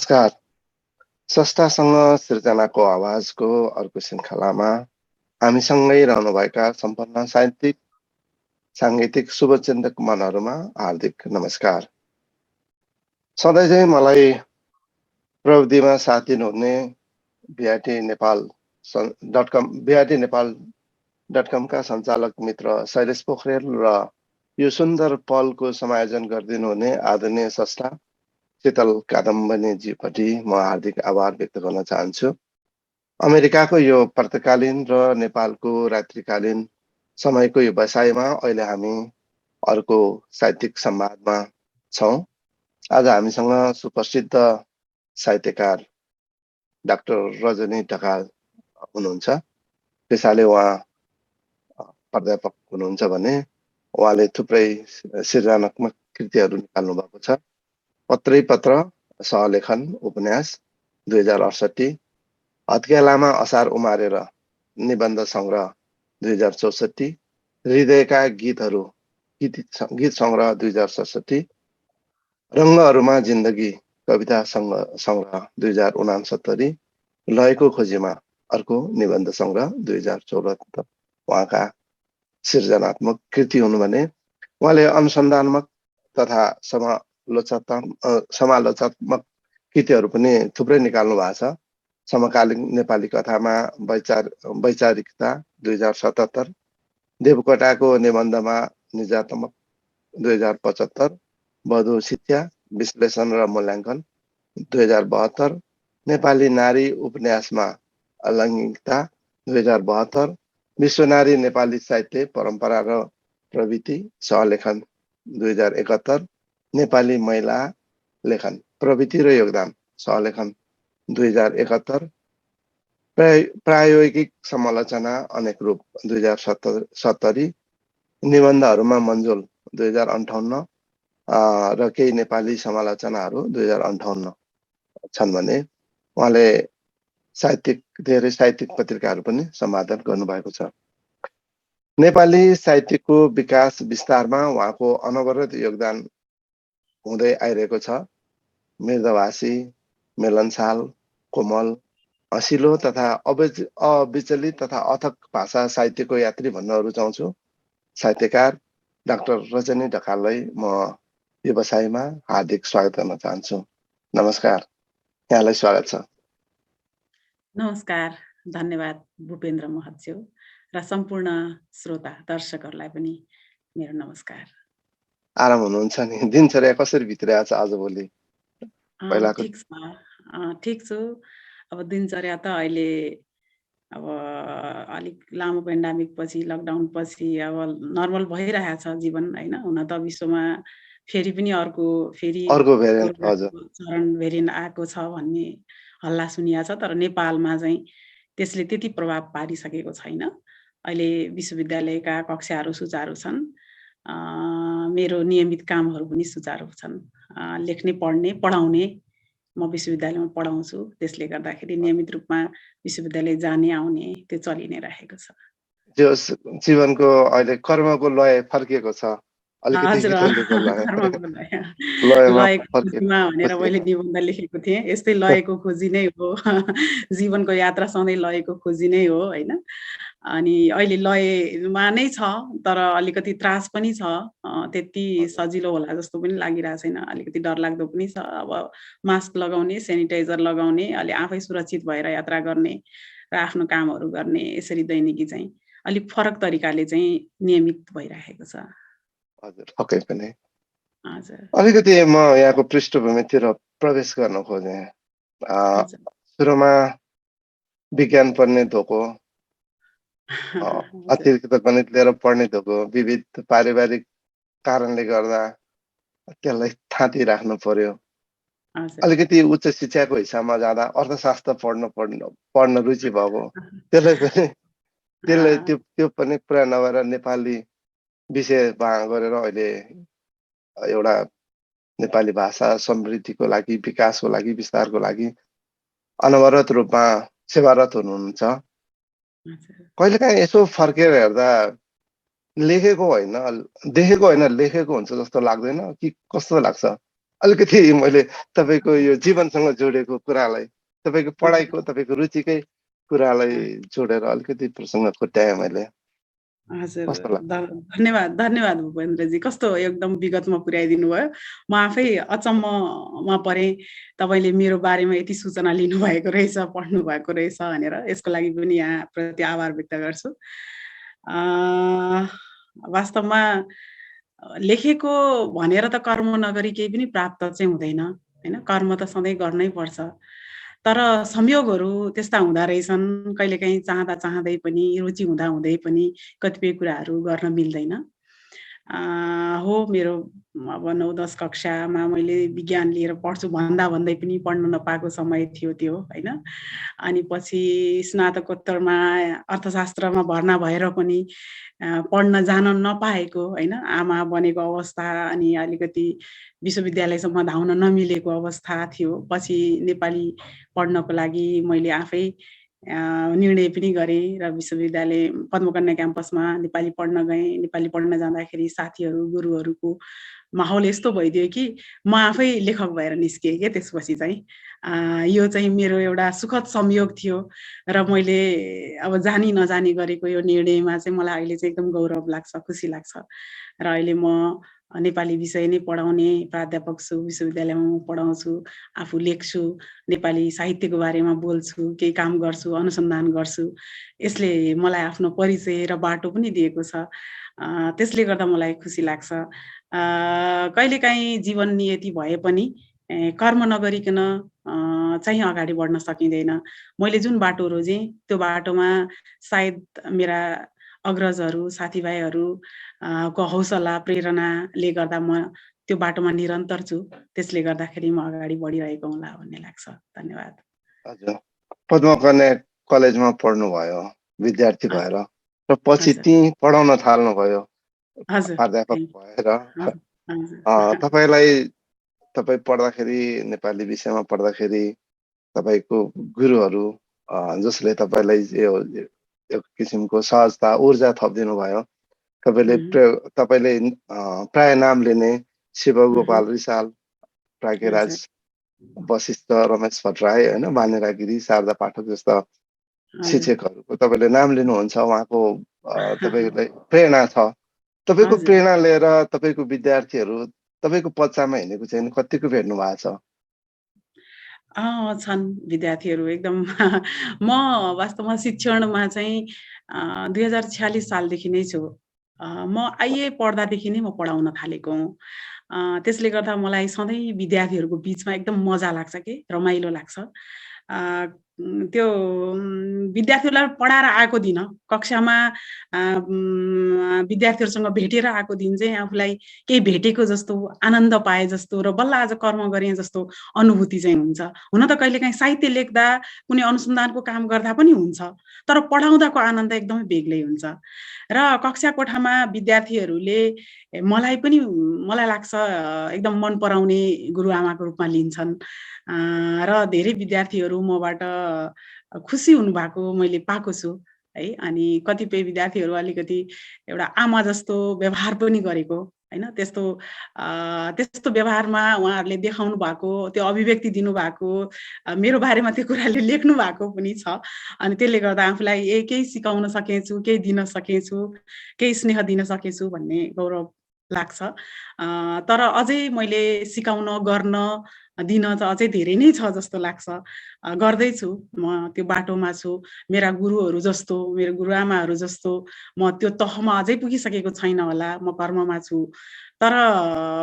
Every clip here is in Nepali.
नमस्कार। स्रष्टासँग सृजनाको आवाजको अर्को श्रृङ्खलामा हामीसँगै रहनुभएका सम्पन्न साहित्यिक साङ्गीतिक शुभचिन्तक मनहरूमा हार्दिक नमस्कार। सधैँ चाहिँ मलाई प्रविधिमा साथ दिनुहुने भिआइटी नेपाल.com का सञ्चालक मित्र शैलेश पोखरेल र यो सुन्दर पलको समायोजन गरिदिनुहुने आदरणीय स्रष्टा शीतल कादम्बनीजीपट्टि म हार्दिक आभार व्यक्त गर्न चाहन्छु। अमेरिकाको यो प्रातःकालीन र नेपालको रात्रिकालीन समयको यो बसाइमा अहिले हामी अर्को साहित्यिक संवादमा छौँ। आज हामीसँग सुप्रसिद्ध साहित्यकार डाक्टर रजनी ढकाल हुनुहुन्छ। पेसाले उहाँ प्राध्यापक हुनुहुन्छ भने उहाँले थुप्रै सृजनात्मक कृतिहरू निकाल्नु भएको छ। पत्रै पत्र, सहलेखन, उपन्यास 2068, हत्केलामा असार उमारेर निबन्ध सङ्ग्रह 2064, हृदयका गीतहरू गीत सङ्ग्रह 2067, रङ्गहरूमा जिन्दगी कविता सङ्ग्रह 2069, लयको खोजीमा अर्को निबन्ध सङ्ग्रह 2074 उहाँका सृजनात्मक कृति हुनु भने उहाँले अनुसन्धानत्मक तथा समालोचनात्मक कृतिहरू पनि थुप्रै निकाल्नु भएको छ। समकालीन नेपाली कथामा वैचारिकता 2077, देवकोटाको निबन्धमा निजात्मक 2075, बधु शिक्षा विश्लेषण र मूल्याङ्कन 2072, नेपाली नारी उपन्यासमा अलैङ्गिकता 2072, विश्वनारी नेपाली साहित्य परम्परा र प्रवृत्ति सहलेखन 2071, नेपाली महिला लेखन प्रवृत्ति र योगदान सहलेखन 2071, प्रायोगिक समालोचना अनेक रूप 2070, निबन्धहरूमा मन्जुल 2058 र केही नेपाली समालोचनाहरू 2058 छन् भने उहाँले धेरै साहित्यिक पत्रिकाहरू पनि सम्पादन गर्नुभएको छ। नेपाली साहित्यको विकास विस्तारमा उहाँको अनवरत योगदान हुँदै आइरहेको छ। मृदभाषी, मिलनसाल, कोमल, हँसिलो तथा अविचलित तथा अथक भाषा साहित्यको यात्री भन्न रुचाउँछु साहित्यकार डाक्टर रजनी ढकाललाई म व्यवसायमा हार्दिक स्वागत गर्न चाहन्छु। नमस्कार, यहाँलाई स्वागत छ। नमस्कार, धन्यवाद भूपेन्द्र महज्यू र सम्पूर्ण श्रोता दर्शकहरूलाई पनि मेरो नमस्कार। आराम हुनुहुन्छ नि? दिनचर्या कसरी बितिरहेको छ आजभोलि? ठिक छु। अब दिनचर्या त अहिले अब अलिक लामो पेन्डामिक पछि, लकडाउन पछि अब नर्मल भइरहेछ जीवन हैन। हुन त विश्वमा फेरि पनि अर्को चरण भेरिएन्ट आएको छ भन्ने हल्ला सुनिया छ, तर नेपालमा चाहिँ त्यसले त्यति प्रभाव पारिसकेको छैन। अहिले विश्वविद्यालयका कक्षाहरू सुचारू छन्, मेरो नियमित कामहरू पनि सुचारू छन्। लेख्ने, पढ्ने, पढाउने, म विश्वविद्यालयमा पढाउँछु, त्यसले गर्दाखेरि नियमित रूपमा विश्वविद्यालय जाने आउने त्यो चलि नै रहेको छ। त्यो जीवनको अहिले कर्मको लय फर्किएको छ हजुर, लयको खोजीमा भनेर मैले निबन्ध लेखेको थिएँ। यस्तै लयको खोजी नै हो, जीवनको यात्रा सधैँ लयको खोजी नै हो हैन। अनि अहिले लयमा नै छ, तर अलिकति त्रास पनि छ। त्यति सजिलो होला जस्तो पनि लागिरहेको छैन, अलिकति डरलाग्दो पनि छ। अब मास्क लगाउने, सेनिटाइजर लगाउने, अलि आफै सुरक्षित भएर यात्रा गर्ने र आफ्नो कामहरू गर्ने, यसरी दैनिकी चाहिँ अलिक फरक तरिकाले चाहिँ नियमित भइरहेको छ। हजुर, पक्कै पनि। हजुर, अलिकति म यहाँको पृष्ठभूमितिर प्रवेश गर्न खोजेँ। सुरुमा विज्ञान पढ्ने धोको, अतिरिक्त गणित लिएर पढ्ने धोको, विविध पारिवारिक कारणले गर्दा त्यसलाई थाती राख्नु पर्यो। अलिकति उच्च शिक्षाको हिसाबमा जाँदा अर्थशास्त्र पढ्न रुचि भएको, त्यो पनि पुरा नभएर नेपाली विषय गरेर अहिले एउटा नेपाली भाषा समृद्धिको लागि, विकासको लागि, विस्तारको लागि अनवरत रूपमा सेवारत हुनुहुन्छ। कहिलेकाहीँ यसो फर्केर हेर्दा देखेको होइन लेखेको हुन्छ जस्तो लाग्दैन कि कस्तो लाग्छ? अलिकति मैले तपाईँको यो जीवनसँग जोडेको कुरालाई, तपाईँको हजुर पढाइको, तपाईँको रुचिकै कुरालाई जोडेर अलिकति प्रसङ्ग खुट्याएँ मैले। हजुर कस्तो लाग्छ? धन्यवाद धन्यवाद भूपेन्द्रजी, कस्तो एकदम विगतमा पुर्याइदिनु भयो। म आफै अचम्ममा परेँ, तपाईँले मेरो बारेमा यति सूचना लिनुभएको रहेछ, पढ्नु भएको रहेछ भनेर। यसको लागि पनि यहाँप्रति आभार व्यक्त गर्छु। वास्तवमा लेखेको भनेर त कर्म नगरी केही पनि प्राप्त चाहिँ हुँदैन होइन, कर्म त सधैँ गर्नै पर्छ। तर संयोगहरू त्यस्ता हुँदा रहेछन्, कहिलेकाहीँ चाहँदा चाहँदै पनि, रुचि हुँदा हुँदै पनि कतिपय कुराहरू गर्न मिल्दैन। हो मेरो अब 9-10 कक्षामा मैले विज्ञान लिएर पढ्छु भन्दा भन्दै पनि पढ्न नपाएको समय थियो त्यो होइन। अनि पछि स्नातकोत्तरमा अर्थशास्त्रमा भर्ना भएर पनि पढ्न जान नपाएको होइन, आमा बनेको अवस्था अनि अलिकति विश्वविद्यालयसम्म धाउन नमिलेको अवस्था थियो। पछि नेपाली पढ्नको लागि मैले आफै निर्णय पनि गरेँ र विश्वविद्यालय पद्मकन्या क्याम्पसमा नेपाली पढ्न गएँ। नेपाली पढ्न जाँदाखेरि साथीहरू गुरुहरूको माहौल यस्तो भइदियो कि म आफै लेखक भएर निस्किएँ क्या त्यसपछि चाहिँ। यो चाहिँ मेरो एउटा सुखद संयोग थियो र मैले अब जानी नजानी गरेको यो निर्णयमा चाहिँ मलाई अहिले चाहिँ एकदम गौरव लाग्छ, खुसी लाग्छ। र अहिले म नेपाली विषय नै पढाउने प्राध्यापक छु, विश्वविद्यालयमा म पढाउँछु, आफू लेख्छु, नेपाली साहित्यको बारेमा बोल्छु, केही काम गर्छु, अनुसन्धान गर्छु। यसले मलाई आफ्नो परिचय र बाटो पनि दिएको छ। त्यसले गर्दा मलाई खुसी लाग्छ। कहिलेकाहीँ जीवन नियति भए पनि कर्म नगरिकन चाहिँ अगाडि बढ्न सकिँदैन। मैले जुन बाटो रोजेँ त्यो बाटोमा सायद मेरा अग्रजहरू, साथीभाइहरू को हौसला, प्रेरणाले गर्दा म त्यो बाटोमा निरन्तर छु। त्यसले गर्दाखेरि म अगाडि बढिरहेको होला भन्ने लाग्छ। धन्यवाद। हजुर, पद्मकन्या कलेजमा पढ्नुभयो विद्यार्थी भएर र पछि त्यहीँ पढाउन थाल्नुभयो प्राध्यापक भएर। तपाईँ पढ्दाखेरि, नेपाली विषयमा पढ्दाखेरि तपाईँको गुरुहरू जसले तपाईँलाई एक किसिमको सहजता, ऊर्जा थपिदिनु भयो। तपाईँले प्राय नाम लिने शिवगोपाल रिसाल, प्राज्ञराज वशिष्ठ, रमेश भट्टराई होइन, मानेरा गिरी, शारदा पाठक जस्ता शिक्षकहरूको तपाईँले नाम लिनुहुन्छ। उहाँको तपाईँलाई प्रेरणा छ। तपाईँको प्रेरणा लिएर तपाईँको विद्यार्थीहरू तपाईँको पच्चामा हिँडेको चाहिँ कतिको भेट्नु भएको छ? छन् विद्यार्थीहरू एकदम। म वास्तवमा शिक्षणमा चाहिँ 2046 सालदेखि नै छु। म आइए पढ्दादेखि नै म पढाउन थालेको हुँ। त्यसले गर्दा मलाई सधैँ विद्यार्थीहरूको बिचमा एकदम मजा लाग्छ के, रमाइलो लाग्छ। त्यो विद्यार्थीहरूलाई पढाएर आएको दिन, कक्षामा विद्यार्थीहरूसँग भेटेर आएको दिन चाहिँ आफूलाई केही भेटेको जस्तो, आनन्द पाए जस्तो र बल्ल आज कर्म गरेँ जस्तो अनुभूति चाहिँ हुन्छ। हुन त कहिलेकाहीँ साहित्य लेख्दा, कुनै अनुसन्धानको काम गर्दा पनि हुन्छ, तर पढाउँदाको आनन्द एकदमै बेग्लै हुन्छ। र कक्षा कोठामा विद्यार्थीहरूले मलाई लाग्छ एकदम मन पराउने गुरुआमाको रूपमा लिन्छन्। र धेरै विद्यार्थीहरू मबाट खुसी हुनुभएको मैले पाएको छु है। अनि कतिपय विद्यार्थीहरू अलिकति एउटा आमा जस्तो व्यवहार पनि गरेको होइन, त्यस्तो व्यवहारमा उहाँहरूले देखाउनु भएको, त्यो अभिव्यक्ति दिनुभएको, मेरो बारेमा त्यो कुराले लेख्नु भएको पनि छ। अनि त्यसले गर्दा आफूलाई केही सिकाउन सकेछु, केही दिन सकेछु, केही स्नेह दिन सकेछु भन्ने गौरव लाग्छ। तर अझै मैले सिकाउन, गर्न, दिन त अझै धेरै नै छ जस्तो लाग्छ। गर्दैछु, म त्यो बाटोमा छु। मेरा गुरुहरू जस्तो, मेरो गुरुआमाहरू जस्तो म त्यो तहमा अझै पुगिसकेको छैन होला, म कर्ममा छु। तर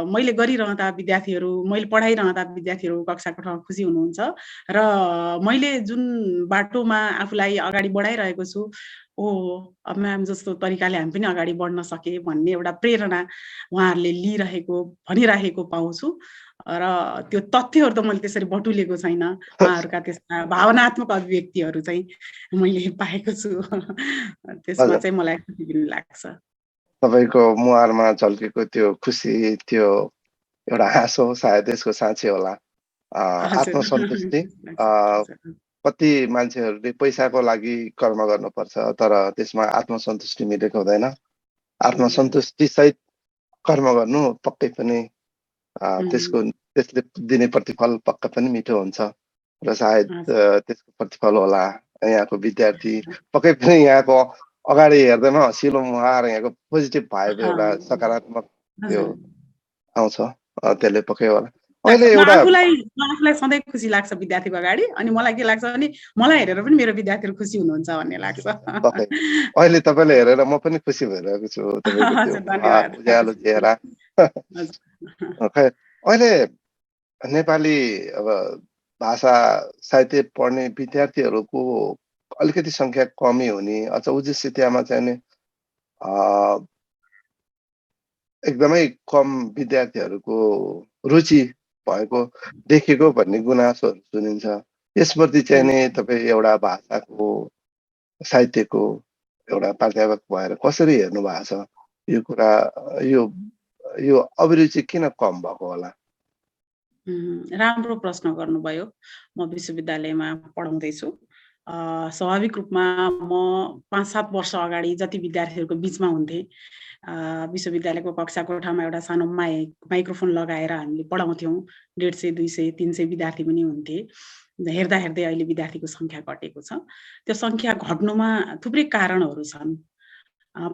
मैले गरिरहँदा विद्यार्थीहरू, मैले पढाइरहँदा विद्यार्थीहरू कक्षा कोठामा खुसी हुनुहुन्छ र मैले जुन बाटोमा आफूलाई अगाडि बढाइरहेको छु, अब म्याम जस्तो तरिकाले हामी पनि अगाडि बढ्न सके भन्ने एउटा प्रेरणा उहाँहरूले लिइरहेको, भनिरहेको पाउँछु। र त्यो तथ्यहरू त मैले त्यसरी बटुलेको छैन, उहाँहरूका त्यस्ता भावनात्मक अभिव्यक्तिहरू चाहिँ मैले पाएको छु। त्यसमा चाहिँ मलाई खुसी पनि लाग्छ। तपाईँको मुहारमा झल्केको त्यो खुसी, त्यो एउटा हाँसो सायद यसको साँच्चै होला। आत्मसन्तुष्टि। कति मान्छेहरूले पैसाको लागि कर्म गर्नुपर्छ, तर त्यसमा आत्मसन्तुष्टि मिलेको हुँदैन। आत्मसन्तुष्टि सहित कर्म गर्नु पक्कै पनि त्यसको त्यसले दिने प्रतिफल पक्का पनि मिठो हुन्छ र सायद त्यसको प्रतिफल होला यहाँको विद्यार्थी पक्कै पनि यहाँको अगाडि हेर्दैमा हँसिलो मुहार यहाँको पोजिटिभ भाइब एउटा सकारात्मक त्यो आउँछ त्यसले पक्कै होला। अहिले एउटा आफूलाई सधैँ खुसी लाग्छ विद्यार्थीको अगाडि, अनि मलाई के लाग्छ भने मलाई हेरेर पनि मेरो विद्यार्थीहरू खुसी हुनुहुन्छ भन्ने लाग्छ। अहिले तपाईँले हेरेर म पनि खुसी भइरहेको छु तपाईँको त्यो उज्यालो चेहरा। खै अहिले नेपाली अब भाषा साहित्य पढ्ने विद्यार्थीहरूको अलिकति सङ्ख्या कमी हुने अझ उच्च शिक्षामा चाहिँ नि एकदमै कम विद्यार्थीहरूको रुचि भएको देखेको भन्ने गुनासोहरू सुनिन्छ। यसप्रति चाहिँ नि तपाईँ एउटा भाषाको साहित्यको एउटा प्राध्यापक भएर कसरी हेर्नु भएको छ यो कुरा, यो अभिरुचि किन कम भएको होला? राम्रो प्रश्न गर्नुभयो। म विश्वविद्यालयमा पढाउँदैछु। स्वाभाविक रूपमा म 5-7 वर्ष अगाडि जति विद्यार्थीहरूको बिचमा हुन्थेँ, विश्वविद्यालयको कक्षा कोठामा एउटा सानो माइक्रोफोन लगाएर हामीले पढाउँथ्यौँ। 150, 200, 300 विद्यार्थी पनि हुन्थे। हेर्दा हेर्दै अहिले विद्यार्थीको सङ्ख्या घटेको छ। त्यो सङ्ख्या घट्नुमा थुप्रै कारणहरू छन्।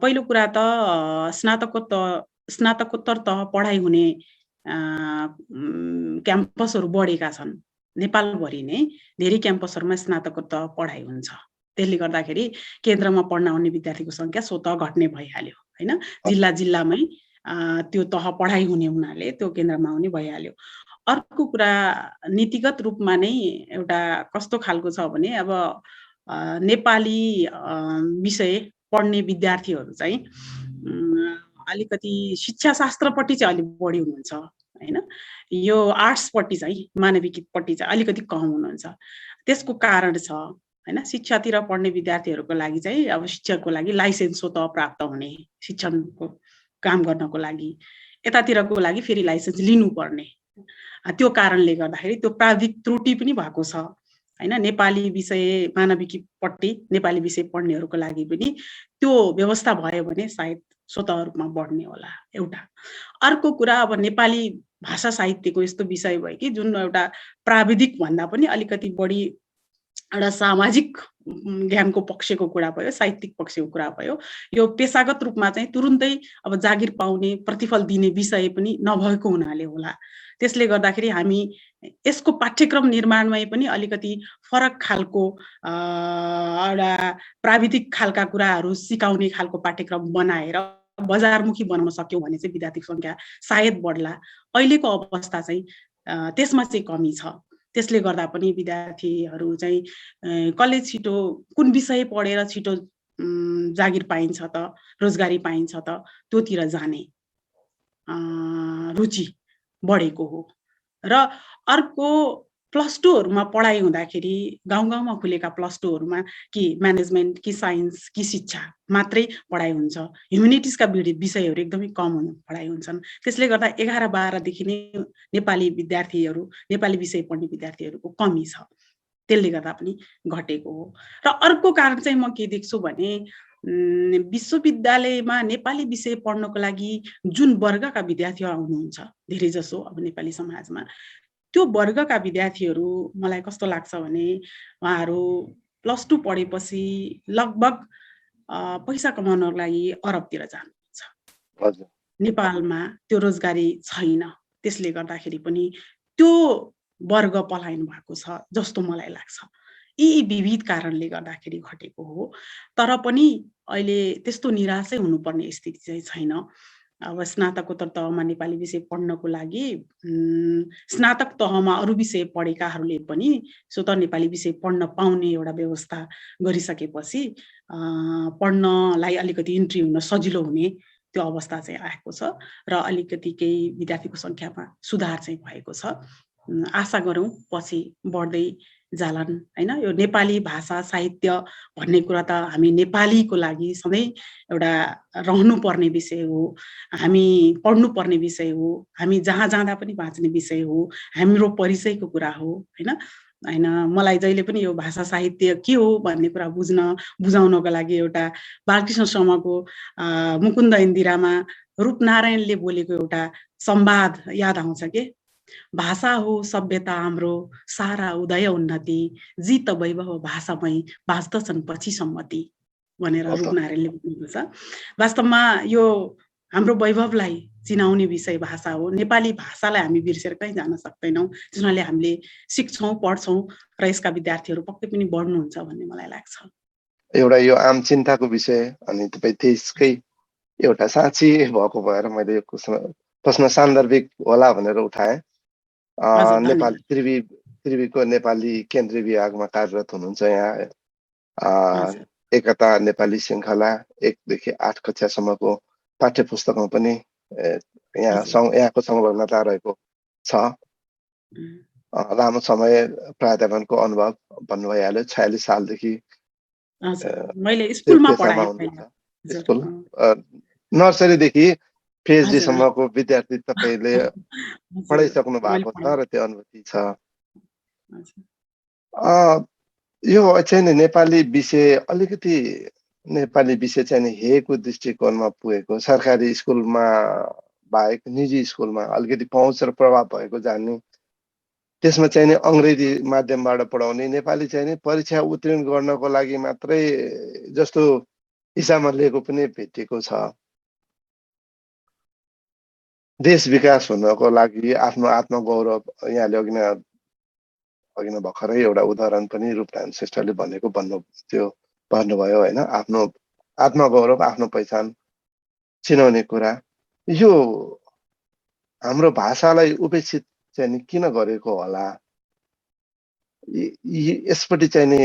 पहिलो कुरा त स्नातकोत्तर तह पढाइ हुने क्याम्पसहरू बढेका छन्। नेपालभरि नै धेरै क्याम्पसहरूमा स्नातकोत्तर पढाइ हुन्छ। त्यसले गर्दाखेरि केन्द्रमा पढ्न आउने विद्यार्थीको सङ्ख्या स्वतः घट्ने भइहाल्यो हैन। जिल्ला जिल्लामै त्यो तह पढाइ हुने हुनाले त्यो केन्द्रमा आउने भइहाल्यो। अर्को कुरा नीतिगत रूपमा नै एउटा कस्तो खालको छ भने अब नेपाली विषय पढ्ने विद्यार्थीहरू चाहिँ अलिकति शिक्षाशास्त्रपट्टि चाहिँ अलिक बढी हुनुहुन्छ हैन। यो आर्ट्सपट्टि चाहिँ मानविकीपट्टि चाहिँ अलिकति कम हुनुहुन्छ। त्यसको कारण छ हैन। शिक्षातिर पढ्ने विद्यार्थीहरूको लागि चाहिँ अब शिक्षकको लागि लाइसेन्स स्वतः प्राप्त हुने, शिक्षणको काम गर्नको लागि, यतातिरको लागि फेरि लाइसेन्स लिनुपर्ने। त्यो कारणले गर्दाखेरि त्यो प्राविधिक त्रुटि पनि भएको छ हैन। नेपाली विषय मानविकीपट्टि नेपाली विषय पढ्नेहरूको लागि पनि त्यो व्यवस्था भयो भने सायद स्वतः रूपमा बढ्ने होला एउटा। अर्को कुरा अब नेपाली भाषा साहित्यको यस्तो विषय भयो कि जुन एउटा प्राविधिक भन्दा पनि अलिकति बढी एउटा सामाजिक ज्ञानको पक्षको कुरा भयो, साहित्यिक पक्षको कुरा भयो। यो पेशागत रूपमा चाहिँ तुरुन्तै अब जागिर पाउने, प्रतिफल दिने विषय पनि नभएको हुनाले होला। त्यसले गर्दाखेरि हामी यसको पाठ्यक्रम निर्माणमै पनि अलिकति फरक खालको एउटा प्राविधिक खालका कुराहरू सिकाउने खालको पाठ्यक्रम बनाएर बजारमुखी बनाउन सक्यौँ भने चाहिँ विद्यार्थीको सङ्ख्या सायद बढ्ला। अहिलेको अवस्था चाहिँ त्यसमा चाहिँ कमी छ। त्यसले गर्दा पनि विद्यार्थीहरू चाहिँ कसले छिटो कुन विषय पढेर छिटो जागिर पाइन्छ त, रोजगारी पाइन्छ त, त्योतिर जाने रुचि बढेको हो। र अर्को +2हरूमा पढाइ हुँदाखेरि गाउँ-गाउँमा खुलेका +2हरूमा कि म्यानेजमेन्ट कि साइन्स कि शिक्षा मात्रै पढाइ हुन्छ। ह्युमेनिटिजका विषयहरू एकदमै कम पढाइ हुन्छन्। त्यसले गर्दा 11-12 देखि नै नेपाली विद्यार्थीहरू, नेपाली विषय पढ्ने विद्यार्थीहरूको कमी छ। त्यसले गर्दा पनि घटेको हो। र अर्को कारण चाहिँ म के देख्छु भने विश्वविद्यालयमा नेपाली विषय पढ्नको लागि जुन वर्गका विद्यार्थीहरू आउनुहुन्छ धेरै जसो अब नेपाली समाजमा, त्यो वर्गका विद्यार्थीहरू मलाई कस्तो लाग्छ भने उहाँहरू +2 पढेपछि लगभग पैसा कमाउनको लागि अरबतिर जानुहुन्छ। नेपालमा त्यो रोजगारी छैन। त्यसले गर्दाखेरि पनि त्यो वर्ग पलायन भएको छ जस्तो मलाई लाग्छ। यी विविध कारणले गर्दाखेरि घटेको हो। तर पनि अहिले त्यस्तो निराशै हुनुपर्ने स्थिति चाहिँ छैन। अब स्नातकोत्तर तहमा नेपाली विषय पढ्नको लागि स्नातक तहमा अरू विषय पढेकाहरूले पनि स्वतः नेपाली विषय पढ्न पाउने एउटा व्यवस्था गरिसकेपछि पढ्नलाई अलिकति इन्ट्री हुन सजिलो हुने त्यो अवस्था चाहिँ आएको छ र अलिकति केही विद्यार्थीको सङ्ख्यामा सुधार चाहिँ भएको छ। आशा गरौँ पछि बढ्दै जालान् हैन। यो नेपाली भाषा साहित्य भन्ने कुरा त हामी नेपालीको लागि सधैँ एउटा रहनुपर्ने विषय हो, हामी पढ्नुपर्ने विषय हो, हामी जहाँ जाँदा पनि बाँच्ने विषय हो, हाम्रो परिचयको कुरा हो हैन। हैन मलाई जहिले पनि यो भाषा साहित्य के हो भन्ने कुरा बुझाउनको लागि एउटा बालकृष्ण समको मुकुन्द इन्दिरामा रूपनारायणले बोलेको एउटा संवाद याद आउँछ के, भाषा हो सभ्यता हाम्रो सारा उदय उन्नति जित वैभव भाषामै बाँच्दछन् पछि सम्मति भनेर रूपनारायणले भन्नुभएको छ। वास्तवमा यो हाम्रो वैभवलाई चिनाउने विषय भाषा हो। नेपाली भाषालाई हामी बिर्सेर कहीँ जान सक्दैनौँ, जुनले हामीले सिक्छौँ, पढ्छौँ र यसका विद्यार्थीहरू पक्कै पनि बढ्नुहुन्छ भन्ने मलाई लाग्छ। एउटा यो आम चिन्ताको विषय, अनि तपाईँ त्यसकै एउटा साँची भएको भएर मैले यो प्रश्न सान्दर्भिक होला भनेर उठाएँ। नेपाल त्रिवीको नेपाली केन्द्रीय विभागमा कार्यरत हुनुहुन्छ यहाँ। एकता नेपाली श्रृङ्खला 1 देखि 8 कक्षासम्मको पाठ्य पुस्तकमा पनि यहाँको संलग्नता रहेको छ। लामो समय प्राध्यापनको अनुभव भन्नु भइहाल्यो। 46 सालदेखि मैले स्कुलमा पढाएँ। स्कुल नर्सरीदेखि पिएचडीसम्मको विद्यार्थी तपाईँले पढाइसक्नु भएको छ र त्यो अनुभूति छ। यो चाहिँ नि नेपाली विषय अलिकति नेपाली विषय चाहिँ नि हेको दृष्टिकोणमा पुगेको, सरकारी स्कुलमा बाहेक निजी स्कुलमा अलिकति पहुँच र प्रभाव भएको जान्ने, त्यसमा चाहिँ नि अङ्ग्रेजी माध्यमबाट पढाउने, नेपाली चाहिँ नि परीक्षा उत्तीर्ण गर्नको लागि मात्रै जस्तो हिसाबमा लिएको पनि भेटिएको छ। देश विकास हुनको लागि आफ्नो आत्मगौरव, यहाँले अघि नै भर्खरै एउटा उदाहरण पनि रूपनारायण श्रेष्ठले भन्नुभयो होइन, आफ्नो आत्मगौरव, आफ्नो पहिचान चिनाउने कुरा। यो हाम्रो भाषालाई उपेक्षित चाहिँ नि किन गरेको होला? यसपट्टि चाहिँ नि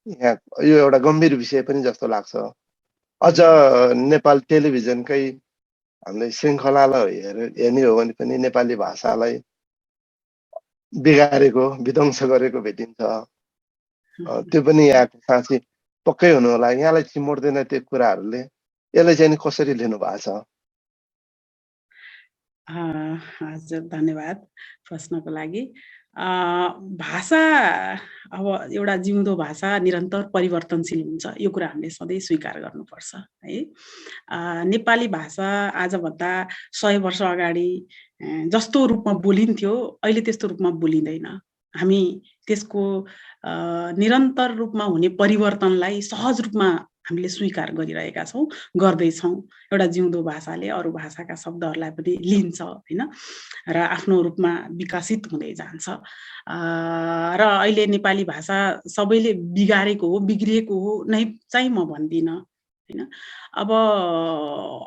यहाँ यो एउटा गम्भीर विषय पनि जस्तो लाग्छ। अझ नेपाल टेलिभिजनकै हामीले श्रृङ्खलालाई हेर्ने हो भने पनि नेपाली भाषालाई बिगारेको, विध्वंस गरेको भेटिन्छ। त्यो पनि यहाँको साँच्ची पक्कै हुनु होला। यहाँलाई चिमोड्दैन त्यो कुराहरूले? यसलाई चाहिँ कसरी लिनु भएको छ? हजुर, धन्यवाद प्रश्नको लागि। भाषा अब एउटा जिउँदो भाषा निरन्तर परिवर्तनशील हुन्छ, यो कुरा हामीले सधैँ स्वीकार गर्नुपर्छ है। नेपाली भाषा आजभन्दा 100 वर्ष अगाडि जस्तो रूपमा बोलिन्थ्यो अहिले त्यस्तो रूपमा बोलिँदैन। हामी त्यसको निरन्तर रूपमा हुने परिवर्तनलाई सहज रूपमा हामीले स्वीकार गरिरहेका छौँ, गर्दैछौँ। एउटा जिउँदो भाषाले अरू भाषाका शब्दहरूलाई पनि लिन्छ होइन, र आफ्नो रूपमा विकसित हुँदै जान्छ। र अहिले नेपाली भाषा सबैले बिगारेको हो, बिग्रिएको हो नै चाहिँ म भन्दिनँ होइन। अब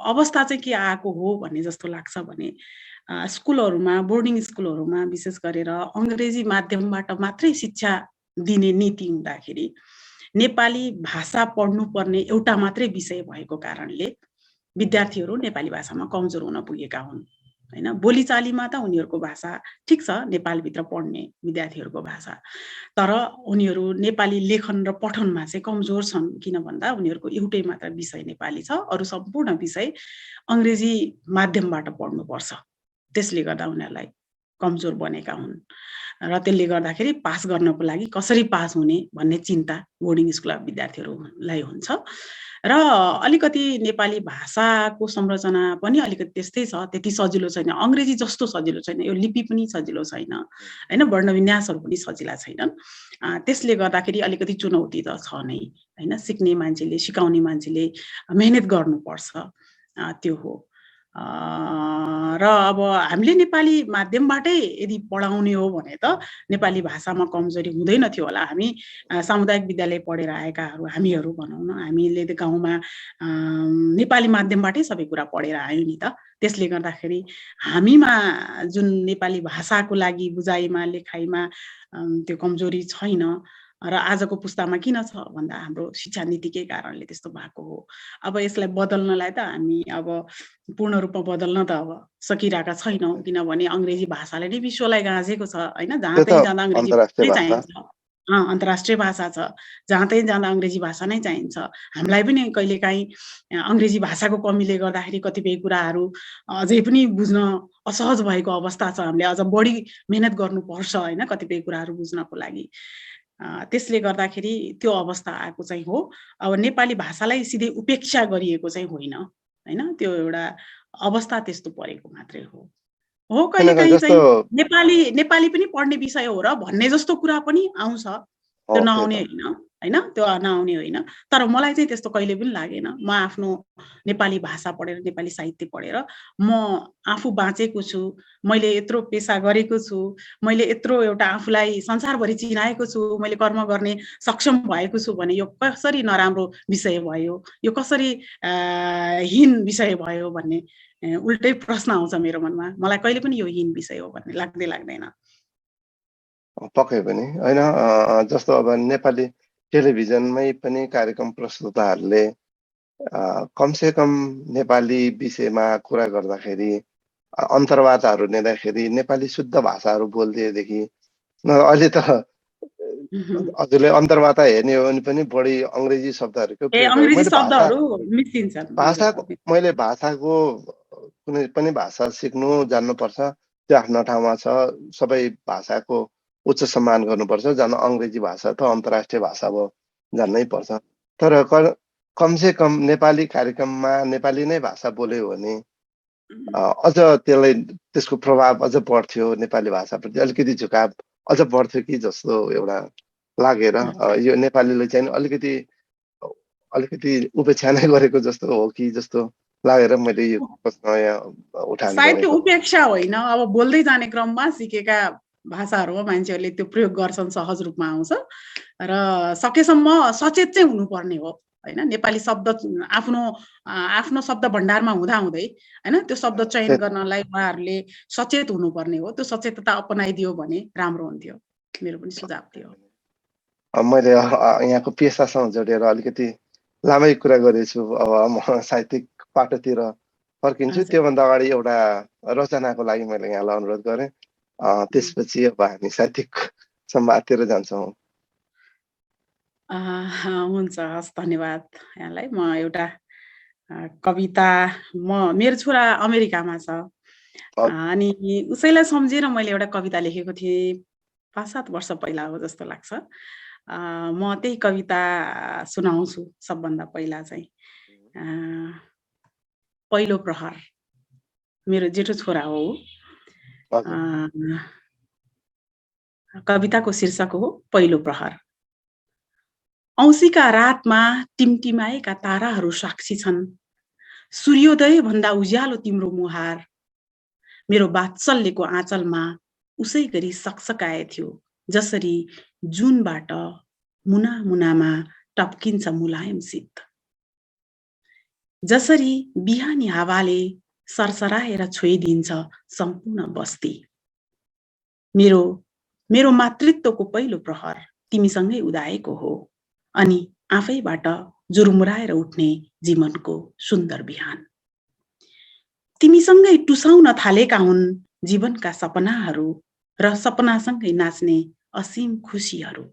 अवस्था चाहिँ के आएको हो भन्ने जस्तो लाग्छ भने स्कुलहरूमा, बोर्डिङ स्कुलहरूमा विशेष गरेर अङ्ग्रेजी माध्यमबाट मात्रै शिक्षा दिने नीति हुँदाखेरि नेपाली भाषा पढ्नुपर्ने एउटा मात्रै विषय भएको कारणले विद्यार्थीहरू नेपाली भाषामा कमजोर हुन पुगेका हुन् होइन। बोलीचालीमा त उनीहरूको भाषा ठिक छ, नेपालभित्र पढ्ने विद्यार्थीहरूको भाषा, तर उनीहरू नेपाली लेखन र पठनमा चाहिँ कमजोर छन्। किन भन्दा उनीहरूको एउटै मात्र विषय नेपाली छ, अरू सम्पूर्ण विषय अङ्ग्रेजी माध्यमबाट पढ्नुपर्छ। त्यसले गर्दा उनीहरूलाई कमजोर बनेका हुन् र त्यसले गर्दाखेरि पास गर्नको लागि कसरी पास हुने भन्ने चिन्ता बोर्डिङ स्कुलका विद्यार्थीहरूलाई हुन्छ। र अलिकति नेपाली भाषाको संरचना पनि अलिकति त्यस्तै छ, त्यति सजिलो छैन, अङ्ग्रेजी जस्तो सजिलो छैन, यो लिपि पनि सजिलो छैन होइन, वर्णविन्यासहरू पनि सजिला छैनन्। त्यसले गर्दाखेरि अलिकति चुनौती त छ नै होइन। सिक्ने मान्छेले, सिकाउने मान्छेले मेहनत गर्नुपर्छ, त्यो हो। र अब हामीले नेपाली माध्यमबाटै यदि पढाउने हो भने त नेपाली भाषामा कमजोरी हुँदैन थियो होला। हामी सामुदायिक विद्यालय पढेर आएकाहरू हामीहरू भनौँ न, हामीले त गाउँमा नेपाली माध्यमबाटै सबै कुरा पढेर आयौँ नि त। त्यसले गर्दाखेरि हामीमा जुन नेपाली भाषाको लागि बुझाइमा, लेखाइमा त्यो कमजोरी छैन। र आजको पुस्तामा किन छ भन्दा हाम्रो शिक्षा नीतिकै कारणले त्यस्तो भएको हो। अब यसलाई बदल्नलाई त हामी अब पूर्ण रूपमा बदल्न त अब सकिरहेका छैनौँ, किनभने अङ्ग्रेजी भाषाले नै विश्वलाई गाँजेको छ होइन। जहाँ चाहिँ जाँदा अङ्ग्रेजी नै चाहिन्छ, अन्तर्राष्ट्रिय भाषा छ, जहाँ चाहिँ जाँदा अङ्ग्रेजी भाषा नै चाहिन्छ। हामीलाई पनि कहिलेकाहीँ अङ्ग्रेजी भाषाको कमीले गर्दाखेरि कतिपय कुराहरू अझै पनि बुझ्न असहज भएको अवस्था छ। हामीले अझ बढी मेहनत गर्नुपर्छ होइन कतिपय कुराहरू बुझ्नको लागि। त्यसले गर्दाखेरि त्यो अवस्था आएको चाहिँ हो। अब नेपाली भाषालाई सिधै उपेक्षा गरिएको चाहिँ होइन होइन, त्यो एउटा अवस्था त्यस्तो परेको मात्रै हो। हो, किनभने कहिलेकाहीँ जस्तो चाहिँ नेपाली नेपाली पनि पढ्ने विषय हो र भन्ने जस्तो कुरा पनि आउँछ। त्यो हो त्यही नआउने त होइन, होइन? त्यो नआउने होइन। तर मलाई चाहिँ त्यस्तो कहिले पनि लागेन। म आफ्नो नेपाली भाषा पढेर, नेपाली साहित्य पढेर म आफू बाँचेको छु। मैले यत्रो पेसा गरेको छु। मैले यत्रो एउटा आफूलाई संसारभरि चिनाएको छु। मैले कर्म गर्ने सक्षम भएको छु भने यो कसरी नराम्रो विषय भयो? यो कसरी हीन विषय भयो भन्ने उल्टै प्रश्न आउँछ मेरो मनमा। मलाई कहिले पनि यो हीन विषय हो भन्ने लाग्दैन। पक्कै पनि होइन जस्तो अब नेपाली टेलिभिजनमै पनि कार्यक्रम प्रस्तुताहरूले कमसे कम नेपाली विषयमा कुरा गर्दाखेरि अन्तर्वार्ताहरू लिँदाखेरि नेपाली शुद्ध भाषाहरू बोलिदिएदेखि अहिले त हजुरले अन्तर्वार्ता हेर्ने हो भने पनि बढी अङ्ग्रेजी शब्दहरूकै ए प्रयोग गर्यो अङ्ग्रेजी शब्दहरू मिसिन्छन्। हजुर। भाषाको कुनै पनि भाषा सिक्नु जान्नुपर्छ त्यो आफ्नो ठाउँमा छ सबै भाषाको उच्च सम्मान गर्नुपर्छ जान अङ्ग्रेजी भाषा त अन्तर्राष्ट्रिय भाषा भयो जान्नै पर्छ तर कमसे कम नेपाली कार्यक्रममा नेपाली नै भाषा बोल्यो भने अझ त्यसको प्रभाव अझ बढ्थ्यो नेपाली भाषाप्रति अलिकति झुकाव अझ बढ्थ्यो कि जस्तो एउटा लागेर यो नेपालीले चाहिँ अलिकति उपेक्षा नै गरेको जस्तो हो कि जस्तो लागेर मैले यो प्रश्न यहाँ उठान सायद त्यो गरेको। उपेक्षा होइन, अब बोल्दै जाने क्रममा सिकेका भाषाहरूमा मान्छेहरूले त्यो प्रयोग गर्छन्, सहज रूपमा आउँछ र सकेसम्म सचेत चाहिँ हुनुपर्ने हो होइन। नेपाली शब्द आफ्नो शब्द भण्डारमा हुँदाहुँदै होइन त्यो शब्द चयन गर्नलाई उहाँहरूले सचेत हुनुपर्ने हो। त्यो सचेतता अपनाइदियो भने राम्रो हुन्थ्यो, मेरो पनि सुझाव थियो। मैले यहाँको पेसासँग जोडेर अलिकति लामै कुरा गरेछु अब म साहित्यिक पाटोतिर फर्किन्छु त्योभन्दा अगाडि एउटा रचनाको लागि मैले यहाँलाई अनुरोध गरेँ त्यसपछि अब हामी साहित्यिक संवादतिर जान्छौँ। हुन्छ, हस्, धन्यवाद यहाँलाई। म एउटा कविता मेरो छोरा अमेरिकामा छ अनि उसैलाई सम्झेर मैले एउटा कविता लेखेको थिएँ 5-7 वर्ष पहिला हो जस्तो लाग्छ। म त्यही कविता सुनाउँछु सबभन्दा पहिला चाहिँ। पहिलो प्रहर, मेरो जेठो छोरा हो। कविताको शीर्षक हो पहिलो प्रहर। औँसीका रातमा टिमटिमाएका ताराहरू साक्षी छन्। सूर्योदय भन्दा उज्यालो तिम्रो मुहार मेरो वात्सल्यको आँचलमा उसै गरी सकसकाए थियो जसरी जुनबाट मुना मुनामा टप्किन्छ मुलायम शीत। जसरी बिहानी हावाले सरसराएर छोइदिन्छ सम्पूर्ण बस्ती। मेरो मातृत्वको पहिलो प्रहर तिमीसँगै उदाएको हो अनि आफैबाट जुरुमुराएर उठ्ने जीवनको सुन्दर बिहान। तिमीसँगै टुसाउन थालेका हुन् जीवनका सपनाहरू र सपनासँगै नाच्ने असीम खुसीहरू।